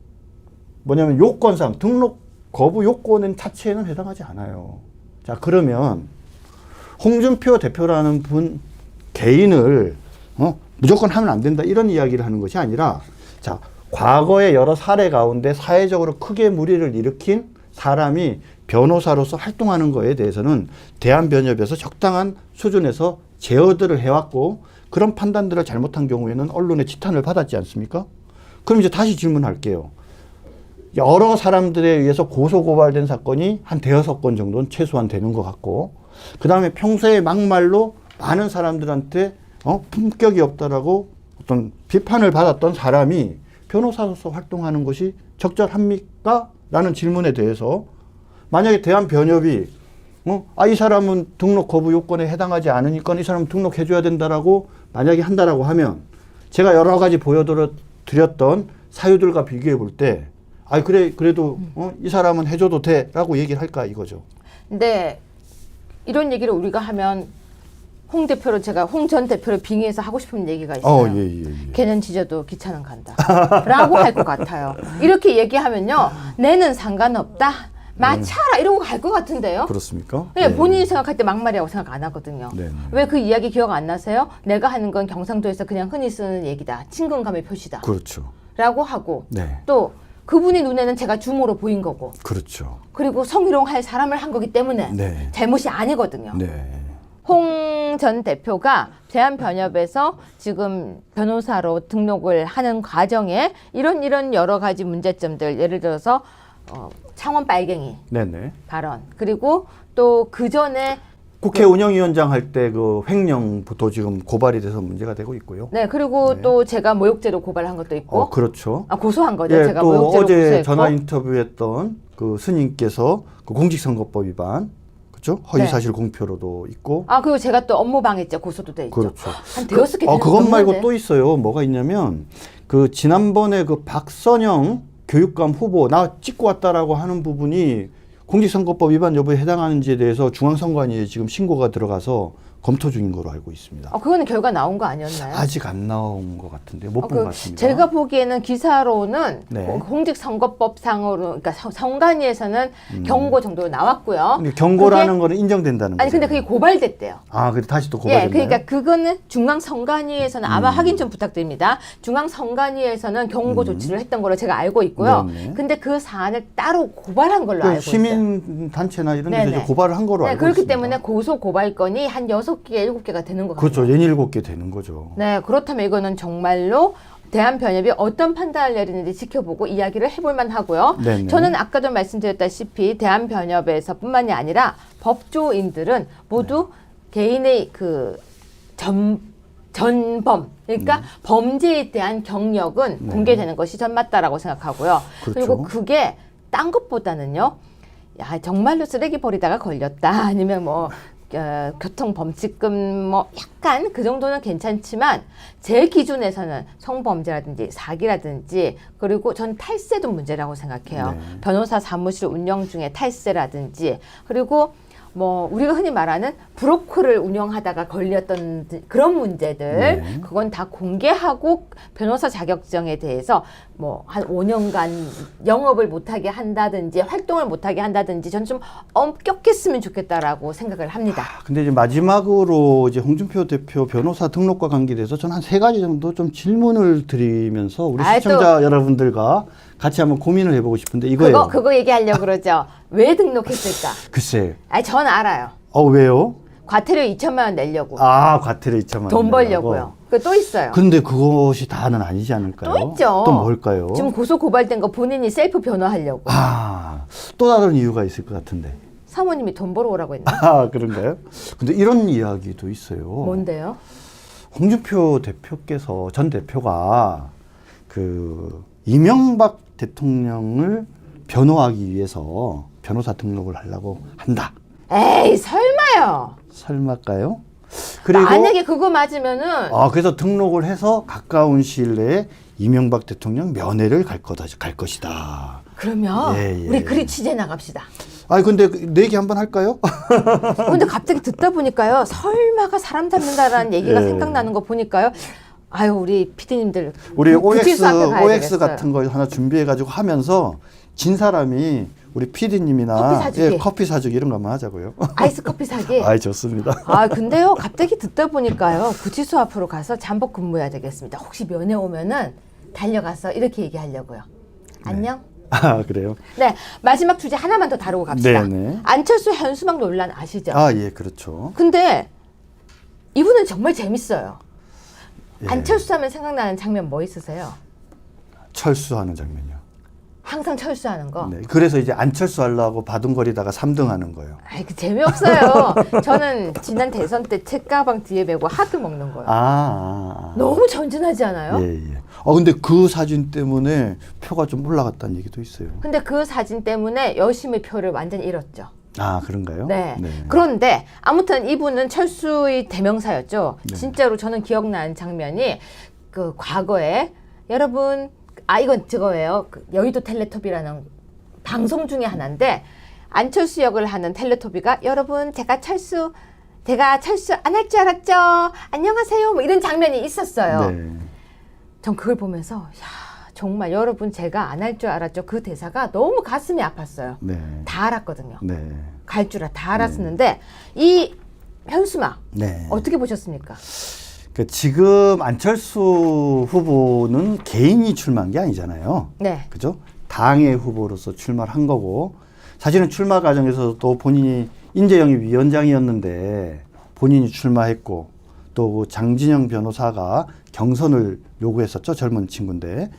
뭐냐면 요건상 등록 거부 요건은 자체에는 해당하지 않아요. 자, 그러면 홍준표 대표라는 분 개인을 무조건 하면 안 된다 이런 이야기를 하는 것이 아니라 자, 과거의 여러 사례 가운데 사회적으로 크게 물의를 일으킨 사람이 변호사로서 활동하는 거에 대해서는 대한변협에서 적당한 수준에서 제어들을 해왔고 그런 판단들을 잘못한 경우에는 언론의 지탄을 받았지 않습니까? 그럼 이제 다시 질문할게요. 여러 사람들에 의해서 고소고발된 사건이 한 대여섯 건 정도는 최소한 되는 것 같고 그 다음에 평소에 막말로 많은 사람들한테 품격이 없다라고 어떤 비판을 받았던 사람이 변호사로서 활동하는 것이 적절합니까? 라는 질문에 대해서 만약에 대한변협이 이 사람은 등록 거부 요건에 해당하지 않으니까 이 사람은 등록해줘야 된다라고 만약에 한다라고 하면 제가 여러 가지 보여드렸던 사유들과 비교해 볼 때 그래도 이 사람은 해줘도 돼라고 얘기를 할까 이거죠. 근데 이런 얘기를 우리가 하면 홍 전 대표를 빙의해서 하고 싶은 얘기가 있어요. 예. 걔는 지져도 기차는 간다. 라고 할 것 같아요. 이렇게 얘기하면요. 내는 상관없다. 마차라 이러고 갈 것 같은데요. 그렇습니까? 네, 본인이 생각할 때 막말이라고 생각 안 하거든요. 네. 왜 그 이야기 기억 안 나세요? 내가 하는 건 경상도에서 그냥 흔히 쓰는 얘기다. 친근감의 표시다. 그렇죠. 라고 하고 네. 또 그분이 눈에는 제가 주모로 보인 거고 그렇죠. 그리고 성희롱할 사람을 한 거기 때문에 네. 잘못이 아니거든요. 네. 홍 전 대표가 대한변협에서 지금 변호사로 등록을 하는 과정에 이런 여러 가지 문제점들 예를 들어서 창원 빨갱이 네네. 발언 그리고 또 그 전에 국회 운영위원장 할 때 그 횡령부터 지금 고발이 돼서 문제가 되고 있고요. 네 그리고 네. 또 제가 모욕죄로 고발한 것도 있고 그렇죠. 고소한 거죠. 예, 제가 또 모욕죄로 어제 고소했고 전화 인터뷰했던 그 스님께서 그 공직선거법 위반, 그렇죠? 허위사실 공표로도 있고. 그리고 제가 또 업무 방해죄 고소도 돼 있죠. 그렇죠. 한 대여섯 개 되는 그것 말고 넘는데. 또 있어요. 뭐가 있냐면 그 지난번에 그 박선영 교육감 후보 나 찍고 왔다라고 하는 부분이 공직선거법 위반 여부에 해당하는지에 대해서 중앙선관위에 지금 신고가 들어가서 검토 중인 걸로 알고 있습니다. 그거는 결과 나온 거 아니었나요? 아직 안 나온 것 같은데 못 본 것 같습니다. 제가 보기에는 기사로는 네. 공직선거법상으로 그러니까 선관위에서는 경고 정도로 나왔고요. 근데 경고라는 거는 인정된다는 거죠. 아니 근데 그게 고발됐대요. 근데 다시 또 고발됐나요? 그러니까 그거는 중앙선관위에서는 아마 확인 좀 부탁드립니다. 중앙선관위에서는 경고 조치를 했던 걸로 제가 알고 있고요. 네네. 근데 그 사안을 따로 고발한 걸로 알고 있어요. 시민 단체나 이런 데서 네네. 이제 고발을 한 거로 알고 그렇기 있습니다. 때문에 고소 고발건이 한 6개, 7개가 되는 것 같아요. 그렇죠. 67개 되는 거죠. 네, 그렇다면 이거는 정말로 대한변협이 어떤 판단을 내리는지 지켜보고 이야기를 해볼 만하고요. 네네. 저는 아까도 말씀드렸다시피 대한변협에서뿐만이 아니라 법조인들은 모두 개인의 그 전범 그러니까 범죄에 대한 경력은 공개되는 것이 전 맞다라고 생각하고요. 그렇죠. 그리고 그게 딴 것보다는요. 야, 정말로 쓰레기 버리다가 걸렸다. 아니면 뭐 교통범칙금 뭐 약간 그 정도는 괜찮지만 제 기준에서는 성범죄라든지 사기라든지 그리고 전 탈세도 문제라고 생각해요. 네. 변호사 사무실 운영 중에 탈세라든지 그리고 뭐 우리가 흔히 말하는 브로커를 운영하다가 걸렸던 그런 문제들 네. 그건 다 공개하고 변호사 자격증에 대해서 뭐 한 5년간 영업을 못하게 한다든지 활동을 못하게 한다든지 전 좀 엄격했으면 좋겠다라고 생각을 합니다. 근데 이제 마지막으로 이제 홍준표 대표 변호사 등록과 관계돼서 저는 한 3가지 정도 좀 질문을 드리면서 우리 시청자 여러분들과 같이 한번 고민을 해보고 싶은데 이거예요. 그거 얘기하려고 그러죠. 왜 등록했을까? 글쎄. 전 알아요. 왜요? 과태료 2천만 원 내려고. 과태료 2천만 원. 돈 벌려고요. 또 있어요. 근데 그것이 다는 아니지 않을까요? 또 있죠. 또 뭘까요? 지금 고소 고발된 거 본인이 셀프 변호하려고. 또 다른 이유가 있을 것 같은데. 사모님이 돈 벌어오라고 했나? 그런가요? 근데 이런 이야기도 있어요. 뭔데요? 홍준표 대표께서 전 대표가 그 이명박 대통령을 변호하기 위해서 변호사 등록을 하려고 한다. 에이 설마요. 설마일까요? 그리고 만약에 그거 맞으면은 그래서 등록을 해서 가까운 시일 내에 이명박 대통령 면회를 갈 것이다. 그러면 예. 우리 그리 취재 나갑시다. 근데 내 얘기 한번 할까요? 근데 갑자기 듣다 보니까요. 설마가 사람 잡는다라는 얘기가 예. 생각나는 거 보니까요. 우리 PD님들 우리 구치소 앞에 가야 OX 되겠어요. 같은 거 하나 준비해가지고 하면서 진 사람이 우리 PD님이나 커피 사주기. 커피 사주기 이런 거 한번 하자고요. 아이스 커피 사기. 좋습니다. 근데요. 갑자기 듣다 보니까요. 구치소 앞으로 가서 잠복 근무해야 되겠습니다. 혹시 면회 오면은 달려가서 이렇게 얘기하려고요. 안녕. 그래요? 네, 마지막 주제 하나만 더 다루고 갑시다. 네네. 안철수 현수막 논란 아시죠? 예, 그렇죠. 근데 이분은 정말 재밌어요. 예. 안철수 하면 생각나는 장면 뭐 있으세요? 철수하는 장면이요. 항상 철수하는 거. 네, 그래서 이제 안철수 하려고 바둥거리다가 3등 하는 거예요. 그 재미없어요. 저는 지난 대선 때 책가방 뒤에 메고 하트 먹는 거예요. 너무 전진하지 않아요? 예. 근데 그 사진 때문에 표가 좀 올라갔다는 얘기도 있어요. 근데 그 사진 때문에 여심의 표를 완전히 잃었죠. 그런가요? 네. 그런데 아무튼 이분은 철수의 대명사였죠. 네. 진짜로 저는 기억나는 장면이 그 과거에 여러분 이건 저거예요. 그 여의도 텔레토비라는 방송 중에 하나인데 안철수 역을 하는 텔레토비가 여러분 제가 철수 안 할 줄 알았죠. 안녕하세요. 뭐 이런 장면이 있었어요. 네. 전 그걸 보면서 정말 여러분 제가 안 할 줄 알았죠. 그 대사가 너무 가슴이 아팠어요. 네. 다 알았거든요. 네. 갈 줄 다 알았었는데 이 현수막 네. 어떻게 보셨습니까? 그 지금 안철수 후보는 개인이 출마한 게 아니잖아요. 네. 그죠? 당의 후보로서 출마를 한 거고, 사실은 출마 과정에서도 본인이 인재영입위원장이었는데 본인이 출마했고, 또 장진영 변호사가 경선을 요구했었죠. 젊은 친구인데.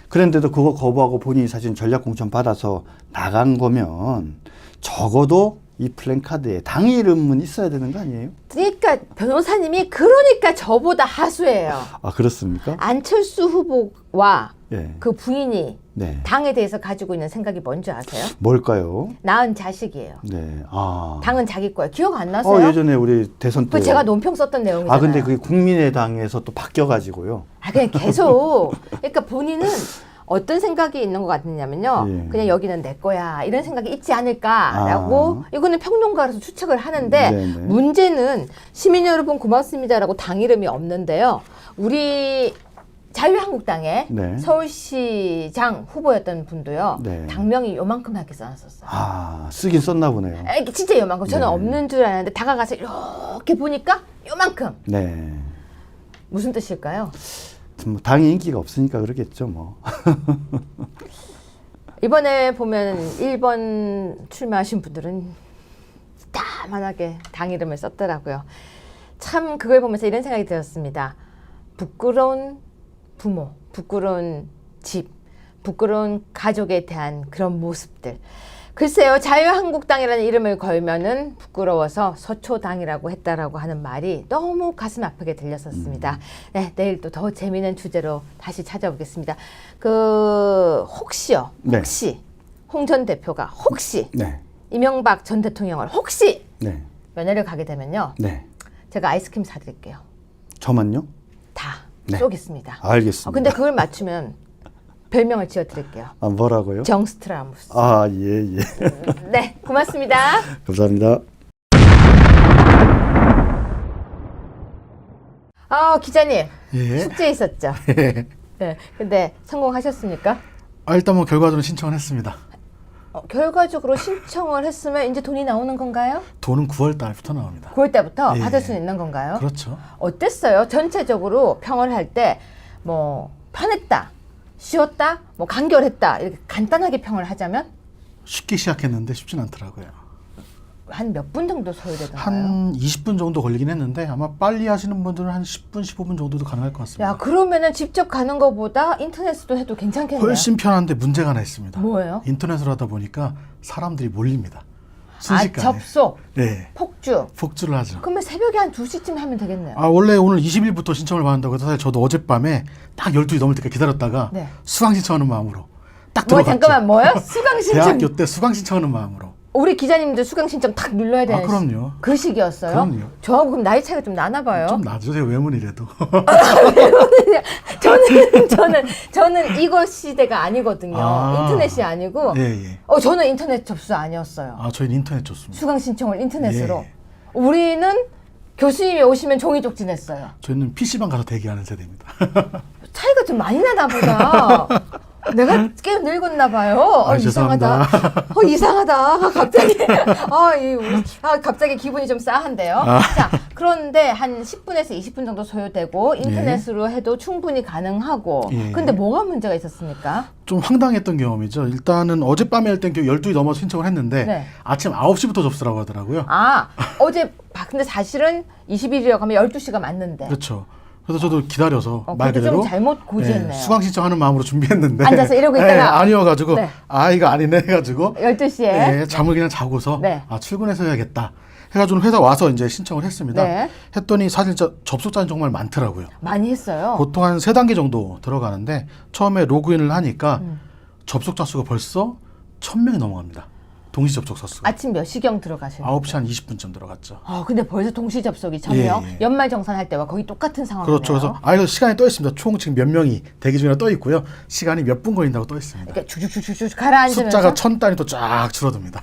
그런데도 그거 거부하고 본인이 사실 전략 공천 받아서 나간 거면 적어도 이 플랜카드에 당 이름은 있어야 되는 거 아니에요? 그러니까 변호사님이 그러니까 저보다 하수예요. 아, 그렇습니까? 안철수 후보와 예. 그 부인이 네. 당에 대해서 가지고 있는 생각이 뭔지 아세요? 뭘까요? 낳은 자식이에요. 네. 아. 당은 자기 거예요. 기억 안 나세요? 예전에 우리 대선 때. 그 제가 논평 썼던 내용이잖아요. 아, 근데 그게 국민의당에서 또 바뀌어가지고요. 아, 그냥 계속. 그러니까 본인은 어떤 생각이 있는 것 같느냐면요. 예. 그냥 여기는 내 거야. 이런 생각이 있지 않을까라고 이거는 평론가로서 추측을 하는데 네네. 문제는 시민 여러분 고맙습니다라고 당 이름이 없는데요. 우리 자유한국당의 네. 서울시장 후보였던 분도요. 네. 당명이 요만큼 하게 써놨었어요. 아, 쓰긴 썼나 보네요. 진짜 요만큼. 저는 네. 없는 줄 알았는데 다가가서 이렇게 보니까 요만큼. 네. 무슨 뜻일까요? 뭐 당이 인기가 없으니까 그러겠죠, 뭐. 이번에 보면 1번 출마하신 분들은 다만하게 당 이름을 썼더라고요. 참 그걸 보면서 이런 생각이 들었습니다. 부끄러운 부모, 부끄러운 집, 부끄러운 가족에 대한 그런 모습들. 글쎄요, 자유한국당이라는 이름을 걸면은 부끄러워서 서초당이라고 했다라고 하는 말이 너무 가슴 아프게 들렸었습니다. 네, 내일 또 더 재미있는 주제로 다시 찾아오겠습니다. 혹시요, 네. 혹시 홍 전 대표가 혹시 네. 이명박 전 대통령을 혹시 네. 면회를 가게 되면요, 네. 제가 아이스크림 사드릴게요. 저만요? 다 네. 쏘겠습니다. 알겠습니다. 근데 그걸 맞추면 별명을 지어드릴게요. 아, 뭐라고요? 정스트라무스. 아, 예, 예. 네, 고맙습니다. 감사합니다. 기자님. 예. 숙제 있었죠? 네. 근데 성공하셨습니까? 일단 뭐 결과적으로 신청을 했습니다. 결과적으로 신청을 했으면 이제 돈이 나오는 건가요? 돈은 9월 달부터 나옵니다. 9월 달부터 예. 받을 수 있는 건가요? 그렇죠. 어땠어요? 전체적으로 평을 할 때 뭐 편했다, 쉬웠다, 뭐 간결했다 이렇게 간단하게 평을 하자면 쉽게 시작했는데 쉽진 않더라고요. 한 몇 분 정도 소요되던가요? 한 20분 정도 걸리긴 했는데 아마 빨리 하시는 분들은 한 10분, 15분 정도도 가능할 것 같습니다. 야, 그러면은 직접 가는 것보다 인터넷으로 해도 괜찮겠네요. 훨씬 편한데 문제가 하나 있습니다. 뭐예요? 인터넷으로 하다 보니까 사람들이 몰립니다. 아, 순식간에. 접속, 네. 폭주. 폭주를 하죠. 그러면 새벽에 한 2시쯤 하면 되겠네요. 원래 오늘 20일부터 신청을 받는다고 해서 사실 저도 어젯밤에 딱 12시 넘을 때까지 기다렸다가 네. 수강 신청하는 마음으로 딱 뭐 들어갔죠. 잠깐만 뭐요? 수강 신청. 대학교 때 수강 신청하는 마음으로. 우리 기자님도 수강 신청 탁 눌러야 되는 그럼요. 그 시기였어요? 그럼요. 저하고 그럼 나이 차이가 좀 나나 봐요. 좀 놔주세요, 외문이라도. 저는 이거 시대가 아니거든요. 아. 인터넷이 아니고. 예, 예. 저는 인터넷 접수 아니었어요. 저희는 인터넷 좋습니다. 수강 신청을 인터넷으로. 예. 우리는 교수님이 오시면 종이 쪽지냈어요. 저희는 PC방 가서 대기하는 세대입니다. 차이가 좀 많이 나나 보다. 내가 꽤 늙었나 봐요. 이상하다. 죄송합니다. 이상하다. 갑자기 기분이 좀 싸한데요. 자, 그런데 한 10분에서 20분 정도 소요되고 인터넷으로 해도 충분히 가능하고. 예. 근데 뭐가 문제가 있었습니까? 좀 황당했던 경험이죠. 일단은 어젯밤에 할 땐 12시 넘어서 신청을 했는데 네. 아침 9시부터 접수라고 하더라고요. 근데 사실은 20일이라고 하면 12시가 맞는데. 그렇죠. 그래서 저도 기다려서 말 그것도 그대로 좀 잘못 고지했네요. 수강 신청하는 마음으로 준비했는데 앉아서 이러고 있다가 아니어가지고 네. 이거 아니네 해가지고 12시에. 잠을 그냥 자고서 네. 출근해서 해야겠다 해가지고 회사 와서 이제 신청을 했습니다. 네. 했더니 사실 접속자는 정말 많더라고요. 많이 했어요. 보통 한 3단계 정도 들어가는데 처음에 로그인을 하니까 접속자 수가 벌써 1000명이 넘어갑니다. 동시 접속자 수가. 아침 몇 시경 들어가시는 9시 한 20분쯤 들어갔죠. 근데 벌써 동시 접속이 1000명? 예. 연말 정산할 때와 거의 똑같은 상황이네요. 그렇죠. 그래서 그래서 시간이 떠 있습니다. 총 지금 몇 명이 대기 중이라 떠 있고요. 시간이 몇 분 걸린다고 떠 있습니다. 이렇게 쭉쭉쭉쭉 가라앉으면서. 숫자가 1000단위 또 쫙 줄어듭니다.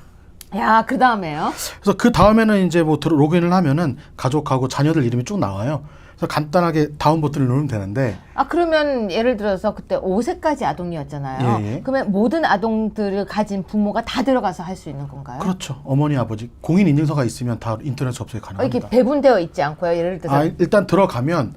야, 그 다음에요? 그래서 그 다음에는 이제 뭐 로그인을 하면은 가족하고 자녀들 이름이 쭉 나와요. 그래서 간단하게 다운 버튼을 누르면 되는데 아, 그러면 예를 들어서 그때 5세까지 아동이었잖아요. 예, 예. 그러면 모든 아동들을 가진 부모가 다 들어가서 할 수 있는 건가요? 그렇죠. 어머니, 아버지 공인 인증서가 있으면 다 인터넷 접속이 이렇게 가능합니다. 배분되어 있지 않고요. 예를 들어서 일단 들어가면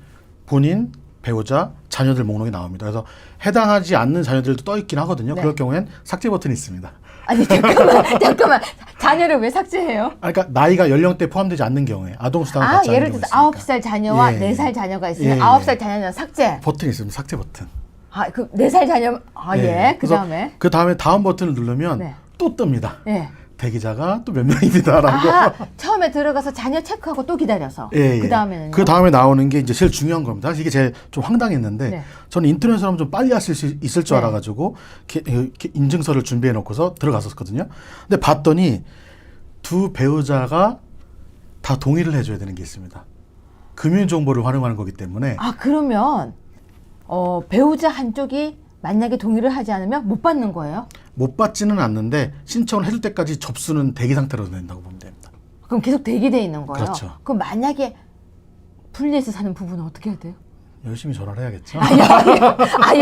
본인, 배우자, 자녀들 목록이 나옵니다. 그래서 해당하지 않는 자녀들도 떠 있긴 하거든요. 네. 그럴 경우엔 삭제 버튼이 있습니다. 아니 잠깐만 자녀를 왜 삭제해요? 그러니까 나이가 연령대 포함되지 않는 경우에 아동수당을 아, 받지 않는 예를 경우가 들어서 있으니까 9살 자녀와 예. 4살 자녀가 있으면 예, 9살 예. 자녀는 삭제. 버튼이 있습니다. 삭제 버튼. 아, 그 4살 자녀 예. 그다음에 그 다음에 다음 버튼을 누르면 네. 또 뜹니다. 예. 대기자가 또 몇 명입니다라고. 아, 처음에 들어가서 자녀 체크하고 또 기다려서. 예, 예. 그다음에는요? 그 다음에 나오는 게 이제 제일 중요한 겁니다. 사실 이게 제일 좀 황당했는데 네. 저는 인터넷으로 하면 좀 빨리 하실 수 있을 줄 네. 알아가지고 이렇게 인증서를 준비해 놓고서 들어갔었거든요. 근데 봤더니 두 배우자가 다 동의를 해줘야 되는 게 있습니다. 금융 정보를 활용하는 거기 때문에 아, 그러면 배우자 한쪽이 만약에 동의를 하지 않으면 못 받는 거예요? 못 받지는 않는데 신청을 해줄 때까지 접수는 대기 상태로 된다고 보면 됩니다. 그럼 계속 대기돼 있는 거예요? 그렇죠. 그럼 만약에 분리해서 사는 부부는 어떻게 해야 돼요? 열심히 전화를 해야겠죠.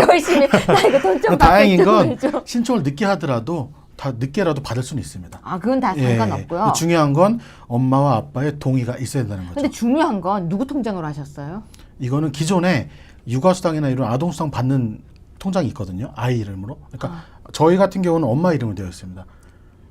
열심히 나 이거 돈 좀 다행인 건 해줘. 신청을 늦게 하더라도 다 늦게라도 받을 수는 있습니다. 아, 그건 다 예. 상관없고요. 중요한 건 엄마와 아빠의 동의가 있어야 된다는 거죠. 근데 중요한 건 누구 통장으로 하셨어요? 이거는 기존에 육아수당이나 이런 아동수당 받는 통장이 있거든요. 아이 이름으로. 그러니까 저희 같은 경우는 엄마 이름으로 되어 있습니다.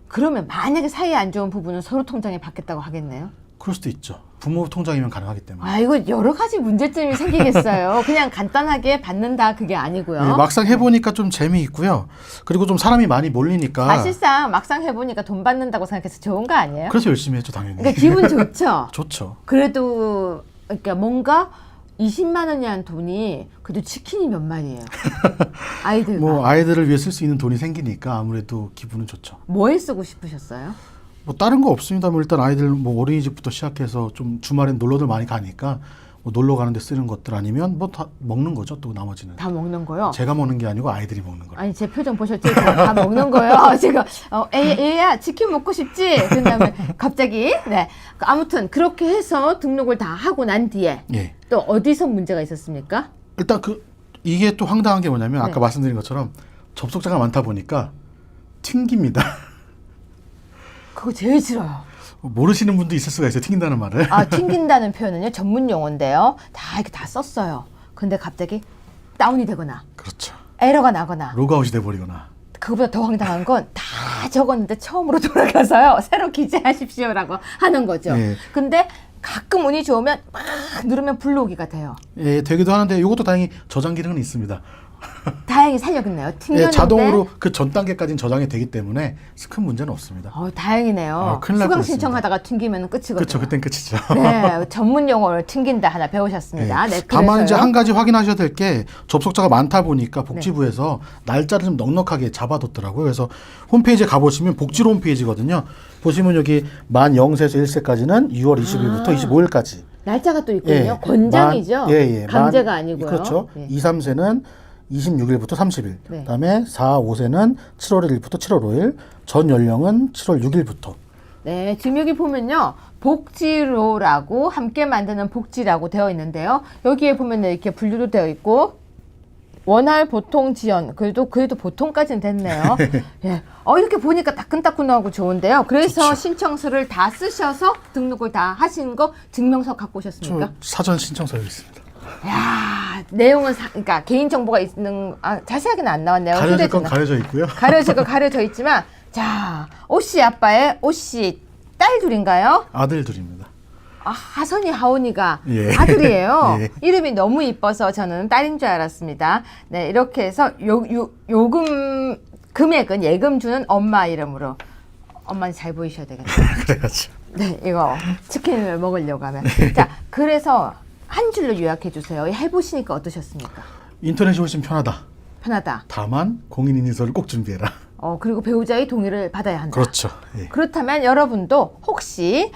그러면 만약에 사이 안 좋은 부부는 서로 통장에 받겠다고 하겠네요? 그럴 수도 있죠. 부모 통장이면 가능하기 때문에. 아, 이거 여러 가지 문제점이 생기겠어요. 그냥 간단하게 받는다 그게 아니고요. 예, 막상 해보니까 좀 재미있고요. 그리고 좀 사람이 많이 몰리니까. 사실상 막상 해보니까 돈 받는다고 생각해서 좋은 거 아니에요? 그래서 열심히 했죠, 당연히. 그러니까 기분 좋죠? 좋죠. 그래도 그러니까 뭔가 20만 원이라는 돈이 그래도 치킨이 몇 마리예요. 아이들과. 뭐 아이들을 위해 쓸 수 있는 돈이 생기니까 아무래도 기분은 좋죠. 뭐에 쓰고 싶으셨어요? 뭐 다른 거 없습니다. 뭐 일단 아이들 뭐 어린이집부터 시작해서 좀 주말엔 놀러들 많이 가니까 뭐 놀러 가는데 쓰는 것들 아니면 뭐 다 먹는 거죠. 또 나머지는 다 먹는 거요? 제가 먹는 게 아니고 아이들이 먹는 거예요. 아니, 제 표정 보셨죠? 다 먹는 거예요. 제가 애야 치킨 먹고 싶지? 그다음에 갑자기 네. 아무튼 그렇게 해서 등록을 다 하고 난 뒤에 예. 또 어디서 문제가 있었습니까? 일단 이게 또 황당한 게 뭐냐면 네. 아까 말씀드린 것처럼 접속자가 많다 보니까 튕깁니다. 그거 제일 싫어요. 모르시는 분도 있을 수가 있어요. 튕긴다는 말을. 아, 튕긴다는 표현은요, 전문 용어인데요. 다 이렇게 다 썼어요. 근데 갑자기 다운이 되거나, 그렇죠. 에러가 나거나, 로그아웃이 돼버리거나. 그거보다 더 황당한 건 다 적었는데 처음으로 돌아가서요, 새로 기재하십시오라고 하는 거죠. 예. 근데 가끔 운이 좋으면 막 누르면 불러오기가 돼요. 예, 되기도 하는데 이것도 다행히 저장 기능은 있습니다. 다행히 살려겠네요. 튕겼는데. 예, 자동으로 그 전 단계까지는 저장이 되기 때문에 큰 문제는 없습니다. 다행이네요. 아, 큰일 날 수강 뻔했습니다. 신청하다가 튕기면 끝이거든요. 그렇죠. 그땐 끝이죠. 네, 전문 용어를 튕긴다 하나 배우셨습니다. 네, 다만 이제 그래서요. 한 가지 확인하셔야 될 게 접속자가 많다 보니까 복지부에서 날짜를 좀 넉넉하게 잡아뒀더라고요. 그래서 홈페이지에 가보시면 복지로 홈페이지거든요. 보시면 여기 만 0세에서 1세까지는 6월 20일부터 25일까지. 날짜가 또 있군요. 권장이죠. 강제가 아니고요. 그렇죠. 예. 2, 3세는 26일부터 30일. 네. 그다음에 4, 5세는 7월 1일부터 7월 5일. 전 연령은 7월 6일부터. 네, 지금 여기 보면요. 복지로라고 함께 만드는 복지라고 되어 있는데요. 여기에 보면 이렇게 분류도 되어 있고 원활 보통 지연. 그래도 보통까지는 됐네요. 예. 이렇게 보니까 따끈따끈하고 좋은데요. 그래서 좋죠. 신청서를 다 쓰셔서 등록을 다 하신 거 증명서 갖고 오셨습니까? 저 사전 신청서 여기 있습니다. 야, 내용은 그러니까 개인 정보가 있는 자세하게는 안 나왔네요. 가려질 건 휴대전화. 가려져 있고요. 가려질 거 가려져 있지만 자, 오씨 아빠의 오씨 딸 둘인가요? 아들 둘입니다. 하선이 하온이가 예. 아들이에요. 예. 이름이 너무 이뻐서 저는 딸인 줄 알았습니다. 네, 이렇게 해서 요금 금액은 예금 주는 엄마 이름으로. 엄마는 잘 보이셔야 되겠네요. 그래야죠. 네, 이거 치킨을 먹으려고 하면. 자, 그래서 한 줄로 요약해 주세요. 해보시니까 어떠셨습니까? 인터넷이 훨씬 편하다. 편하다. 다만 공인인증서를 꼭 준비해라. 그리고 배우자의 동의를 받아야 한다. 그렇죠. 예. 그렇다면 여러분도 혹시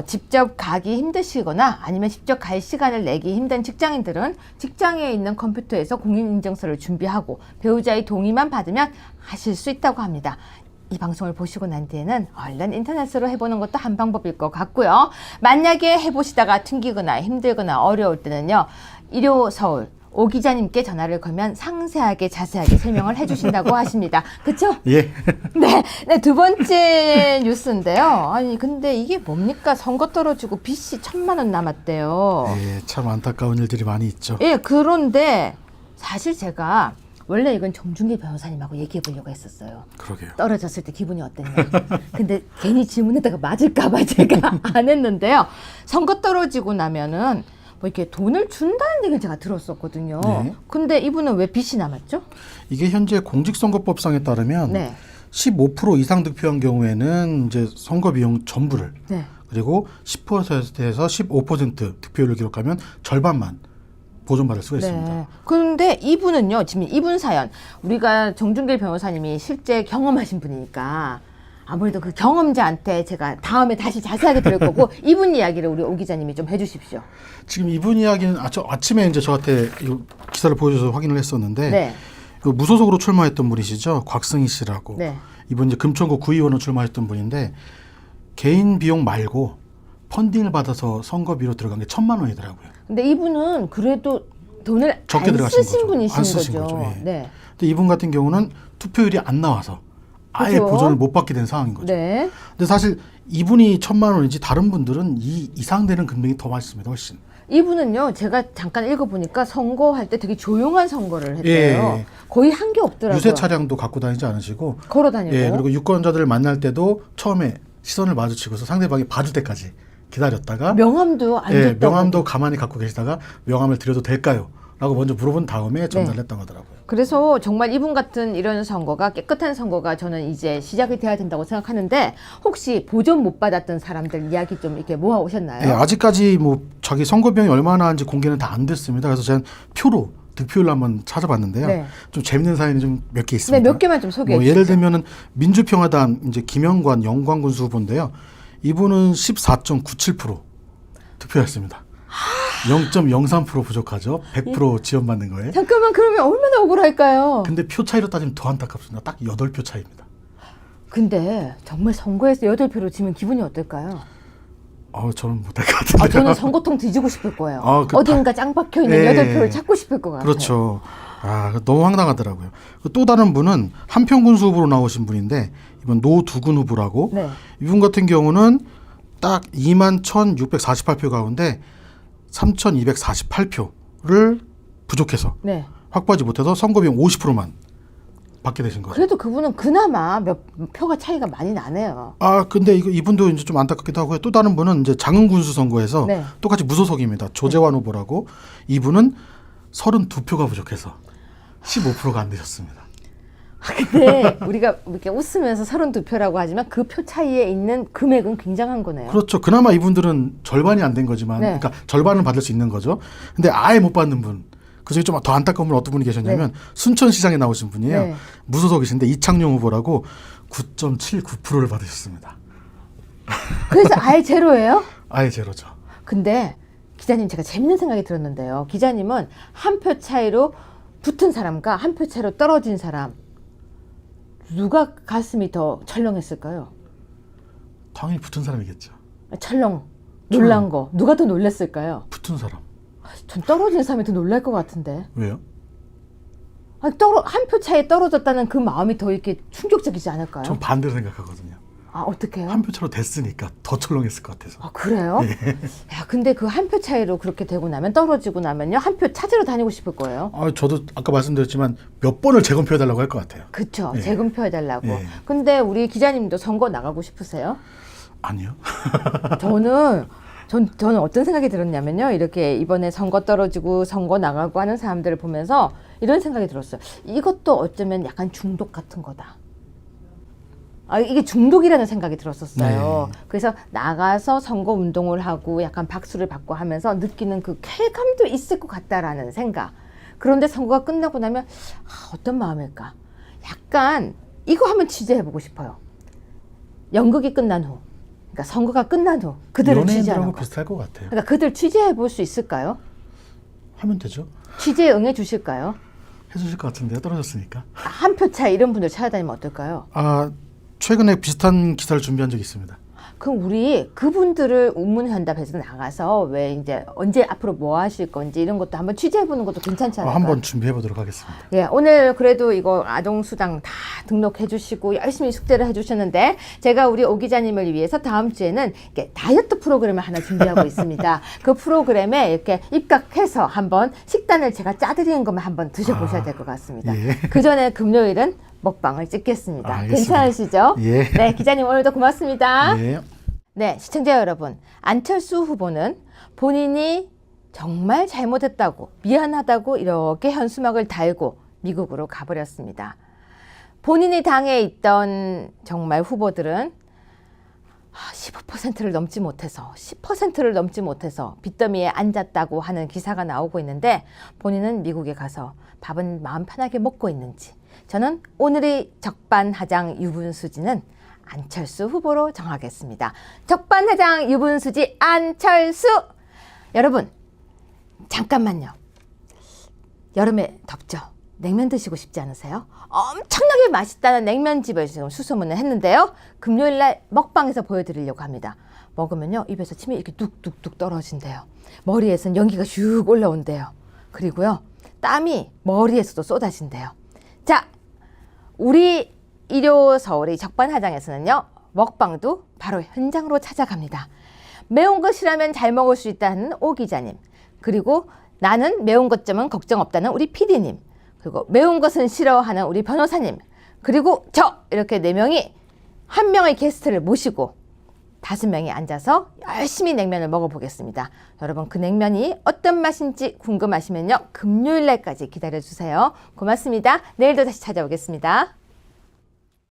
직접 가기 힘드시거나 아니면 직접 갈 시간을 내기 힘든 직장인들은 직장에 있는 컴퓨터에서 공인인증서를 준비하고 배우자의 동의만 받으면 하실 수 있다고 합니다. 이 방송을 보시고 난 뒤에는 얼른 인터넷으로 해보는 것도 한 방법일 것 같고요. 만약에 해보시다가 튕기거나 힘들거나 어려울 때는요. 일요서울 오 기자님께 전화를 걸면 상세하게 자세하게 설명을 해주신다고 하십니다. 그렇죠? 예. 네, 두 번째 뉴스인데요. 아니 근데 이게 뭡니까? 선거 떨어지고 빚이 1,000만 원 남았대요. 예, 참 안타까운 일들이 많이 있죠. 예, 그런데 사실 제가 원래 이건 정준기 변호사님하고 얘기해 보려고 했었어요. 그러게요. 떨어졌을 때 기분이 어땠냐. 근데 괜히 질문에다가 맞을까봐 제가 안 했는데요. 선거 떨어지고 나면은 뭐 이렇게 돈을 준다는 얘기를 제가 들었었거든요. 네. 근데 이분은 왜 빚이 남았죠? 이게 현재 공직선거법상에 따르면 네. 15% 이상 득표한 경우에는 이제 선거 비용 전부를 네. 그리고 10%에서 15% 득표율을 기록하면 절반만 보존받을 수가 있습니다. 그런데 이분은요, 지금 이분 사연, 우리가 정준길 변호사님이 실제 경험하신 분이니까 아무래도 그 경험자한테 제가 다음에 다시 자세하게 들을 거고 이분 이야기를 우리 오 기자님이 좀 해주십시오. 지금 이분 이야기는 아침에 이제 저한테 이 기사를 보여줘서 확인을 했었는데 네. 무소속으로 출마했던 분이시죠. 곽승희 씨라고. 네. 이분 이제 금천구 구의원으로 출마했던 분인데 개인 비용 말고 펀딩을 받아서 선거비로 들어간 게 1,000만 원이더라고요. 근데 이분은 그래도 돈을 적게 안 들어가신 쓰신 거죠. 분이신 안 쓰신 거죠. 거죠. 예. 네. 근데 이분 같은 경우는 투표율이 안 나와서 아예 그죠? 보전을 못 받게 된 상황인 거죠. 네. 근데 사실 이분이 1,000만 원이지 다른 분들은 이 이상 되는 금액이 더 많습니다. 훨씬. 이분은요, 제가 잠깐 읽어보니까 선거할 때 되게 조용한 선거를 했대요. 예. 거의 한 게 없더라고요. 유세 차량도 갖고 다니지 않으시고 걸어 다니고. 예, 그리고 유권자들을 만날 때도 처음에 시선을 마주치고서 상대방이 봐줄 때까지 기다렸다가 명함도 안 예, 줬다고. 명함도 가만히 갖고 계시다가 명함을 드려도 될까요? 라고 먼저 물어본 다음에 전달을 했다고 하더라고요. 그래서 정말 이분 같은 이런 선거가 깨끗한 선거가 저는 이제 시작이 돼야 된다고 생각하는데 혹시 보존 못 받았던 사람들 이야기 좀 이렇게 모아 오셨나요? 예, 아직까지 뭐 자기 선거비용이 얼마나 하는지 공개는 다 안 됐습니다. 그래서 제가 표로 득표율을 한번 찾아봤는데요. 네. 좀 재밌는 사연이 좀 몇 개 네, 있습니다. 몇 개만 좀 소개해 뭐 주시죠. 예를 들면은 민주평화당 이제 김영관 영광군수 후보인데요. 이분은 14.97% 득표했습니다. 0.03% 부족하죠. 100% 지원받는 거예요. 잠깐만 그러면 얼마나 억울할까요? 근데 표 차이로 따지면 더 안타깝습니다. 딱 8표 차이입니다. 근데 정말 선거에서 8표로 지면 기분이 어떨까요? 저는 못할 것 같은데요. 저는 선거통 뒤지고 싶을 거예요. 그 어딘가 짱 박혀 있는 예. 8표를 찾고 싶을 것 같아요. 그렇죠. 너무 황당하더라고요. 또 다른 분은 한평군수 후보로 나오신 분인데 이번 노두근 후보라고. 네. 이분 같은 경우는 딱 21,648표 가운데 3,248표를 부족해서 네. 확보하지 못해서 선거비용 50%만 받게 되신 거죠. 그래도 그분은 그나마 몇 표가 차이가 많이 나네요. 근데 이분도 이제 좀 안타깝기도 하고요. 또 다른 분은 이제 장흥군수 선거에서 네. 똑같이 무소속입니다. 조재환 후보라고. 이분은 32표가 부족해서 15%가 안 되셨습니다. 근데 우리가 이렇게 웃으면서 32표라고 하지만 그 표 차이에 있는 금액은 굉장한 거네요. 그렇죠. 그나마 이분들은 절반이 안 된 거지만, 네. 그러니까 절반은 받을 수 있는 거죠. 근데 아예 못 받는 분, 그중에 좀 더 안타까운 분 어떤 분이 계셨냐면 순천시장에 나오신 분이에요. 네. 무소속이신데 이창용 후보라고 9.79%를 받으셨습니다. 그래서 아예 제로예요? 아예 제로죠. 근데 기자님 제가 재밌는 생각이 들었는데요. 기자님은 한 표 차이로 붙은 사람과 한 표 차이로 떨어진 사람 누가 가슴이 더 철렁했을까요? 당연히 붙은 사람이겠죠. 철렁 놀란 거 누가 더 놀랐을까요? 붙은 사람. 전 떨어진 사람이 더 놀랄 것 같은데. 왜요? 한 표 차이 떨어졌다는 그 마음이 더 이렇게 충격적이지 않을까요? 전 반대로 생각하거든요. 어떡해요? 한 표차로 됐으니까 더 철렁했을 것 같아서. 그래요? 야, 근데 그 한 표 차이로 그렇게 되고 나면 떨어지고 나면요 한 표 찾으러 다니고 싶을 거예요. 저도 아까 말씀드렸지만 몇 번을 재검표해달라고 할 것 같아요. 그쵸. 예. 재검표 해달라고. 예. 근데 우리 기자님도 선거 나가고 싶으세요? 아니요. 저는 어떤 생각이 들었냐면요. 이렇게 이번에 선거 떨어지고 선거 나가고 하는 사람들을 보면서 이런 생각이 들었어요. 이것도 어쩌면 약간 중독 같은 거다. 이게 중독이라는 생각이 들었었어요. 네. 그래서 나가서 선거 운동을 하고 약간 박수를 받고 하면서 느끼는 그 쾌감도 있을 것 같다라는 생각. 그런데 선거가 끝나고 나면 어떤 마음일까? 약간 이거 한번 취재해보고 싶어요. 연극이 끝난 후, 그러니까 선거가 끝난 후 그들을 취재하는 연예인들하고 거. 비슷할 것 같아요. 그러니까 그들 취재해볼 수 있을까요? 하면 되죠. 취재에 응해 주실까요? 해주실 것 같은데요. 떨어졌으니까. 한 표 차이 이런 분들 찾아다니면 어떨까요? 최근에 비슷한 기사를 준비한 적이 있습니다. 그럼 우리 그분들을 우문현답해서 나가서 왜 이제 언제 앞으로 뭐 하실 건지 이런 것도 한번 취재해보는 것도 괜찮지 않을까요? 한번 준비해 보도록 하겠습니다. 예, 오늘 그래도 이거 아동수당 다 등록해 주시고 열심히 숙제를 해 주셨는데 제가 우리 오 기자님을 위해서 다음 주에는 이렇게 다이어트 프로그램을 하나 준비하고 있습니다. 그 프로그램에 이렇게 입각해서 한번 식단을 제가 짜드리는 것만 한번 드셔보셔야 될 것 같습니다. 예. 그 전에 금요일은 먹방을 찍겠습니다. 알겠습니다. 괜찮으시죠? 예. 네, 기자님 오늘도 고맙습니다. 예. 네, 시청자 여러분. 안철수 후보는 본인이 정말 잘못했다고, 미안하다고 이렇게 현수막을 달고 미국으로 가버렸습니다. 본인이 당에 있던 정말 후보들은 15%를 넘지 못해서, 10%를 넘지 못해서 빚더미에 앉았다고 하는 기사가 나오고 있는데 본인은 미국에 가서 밥은 마음 편하게 먹고 있는지 저는 오늘의 적반하장 유분수지는 안철수 후보로 정하겠습니다. 적반하장 유분수지 안철수! 여러분 잠깐만요. 여름에 덥죠? 냉면 드시고 싶지 않으세요? 엄청나게 맛있다는 냉면집을 지금 수소문을 했는데요. 금요일날 먹방에서 보여드리려고 합니다. 먹으면요 입에서 침이 이렇게 뚝뚝뚝 떨어진대요. 머리에서는 연기가 슉 올라온대요. 그리고요 땀이 머리에서도 쏟아진대요. 자, 우리 일요 서울의 적반하장에서는요 먹방도 바로 현장으로 찾아갑니다. 매운 거 싫어하면 잘 먹을 수 있다는 오 기자님, 그리고 나는 매운 것 점은 걱정 없다는 우리 PD님, 그리고 매운 것은 싫어하는 우리 변호사님, 그리고 저 이렇게 4명이 한 명의 게스트를 모시고 5명이 앉아서 열심히 냉면을 먹어보겠습니다. 여러분 그 냉면이 어떤 맛인지 궁금하시면요 금요일 날까지 기다려주세요. 고맙습니다. 내일도 다시 찾아오겠습니다.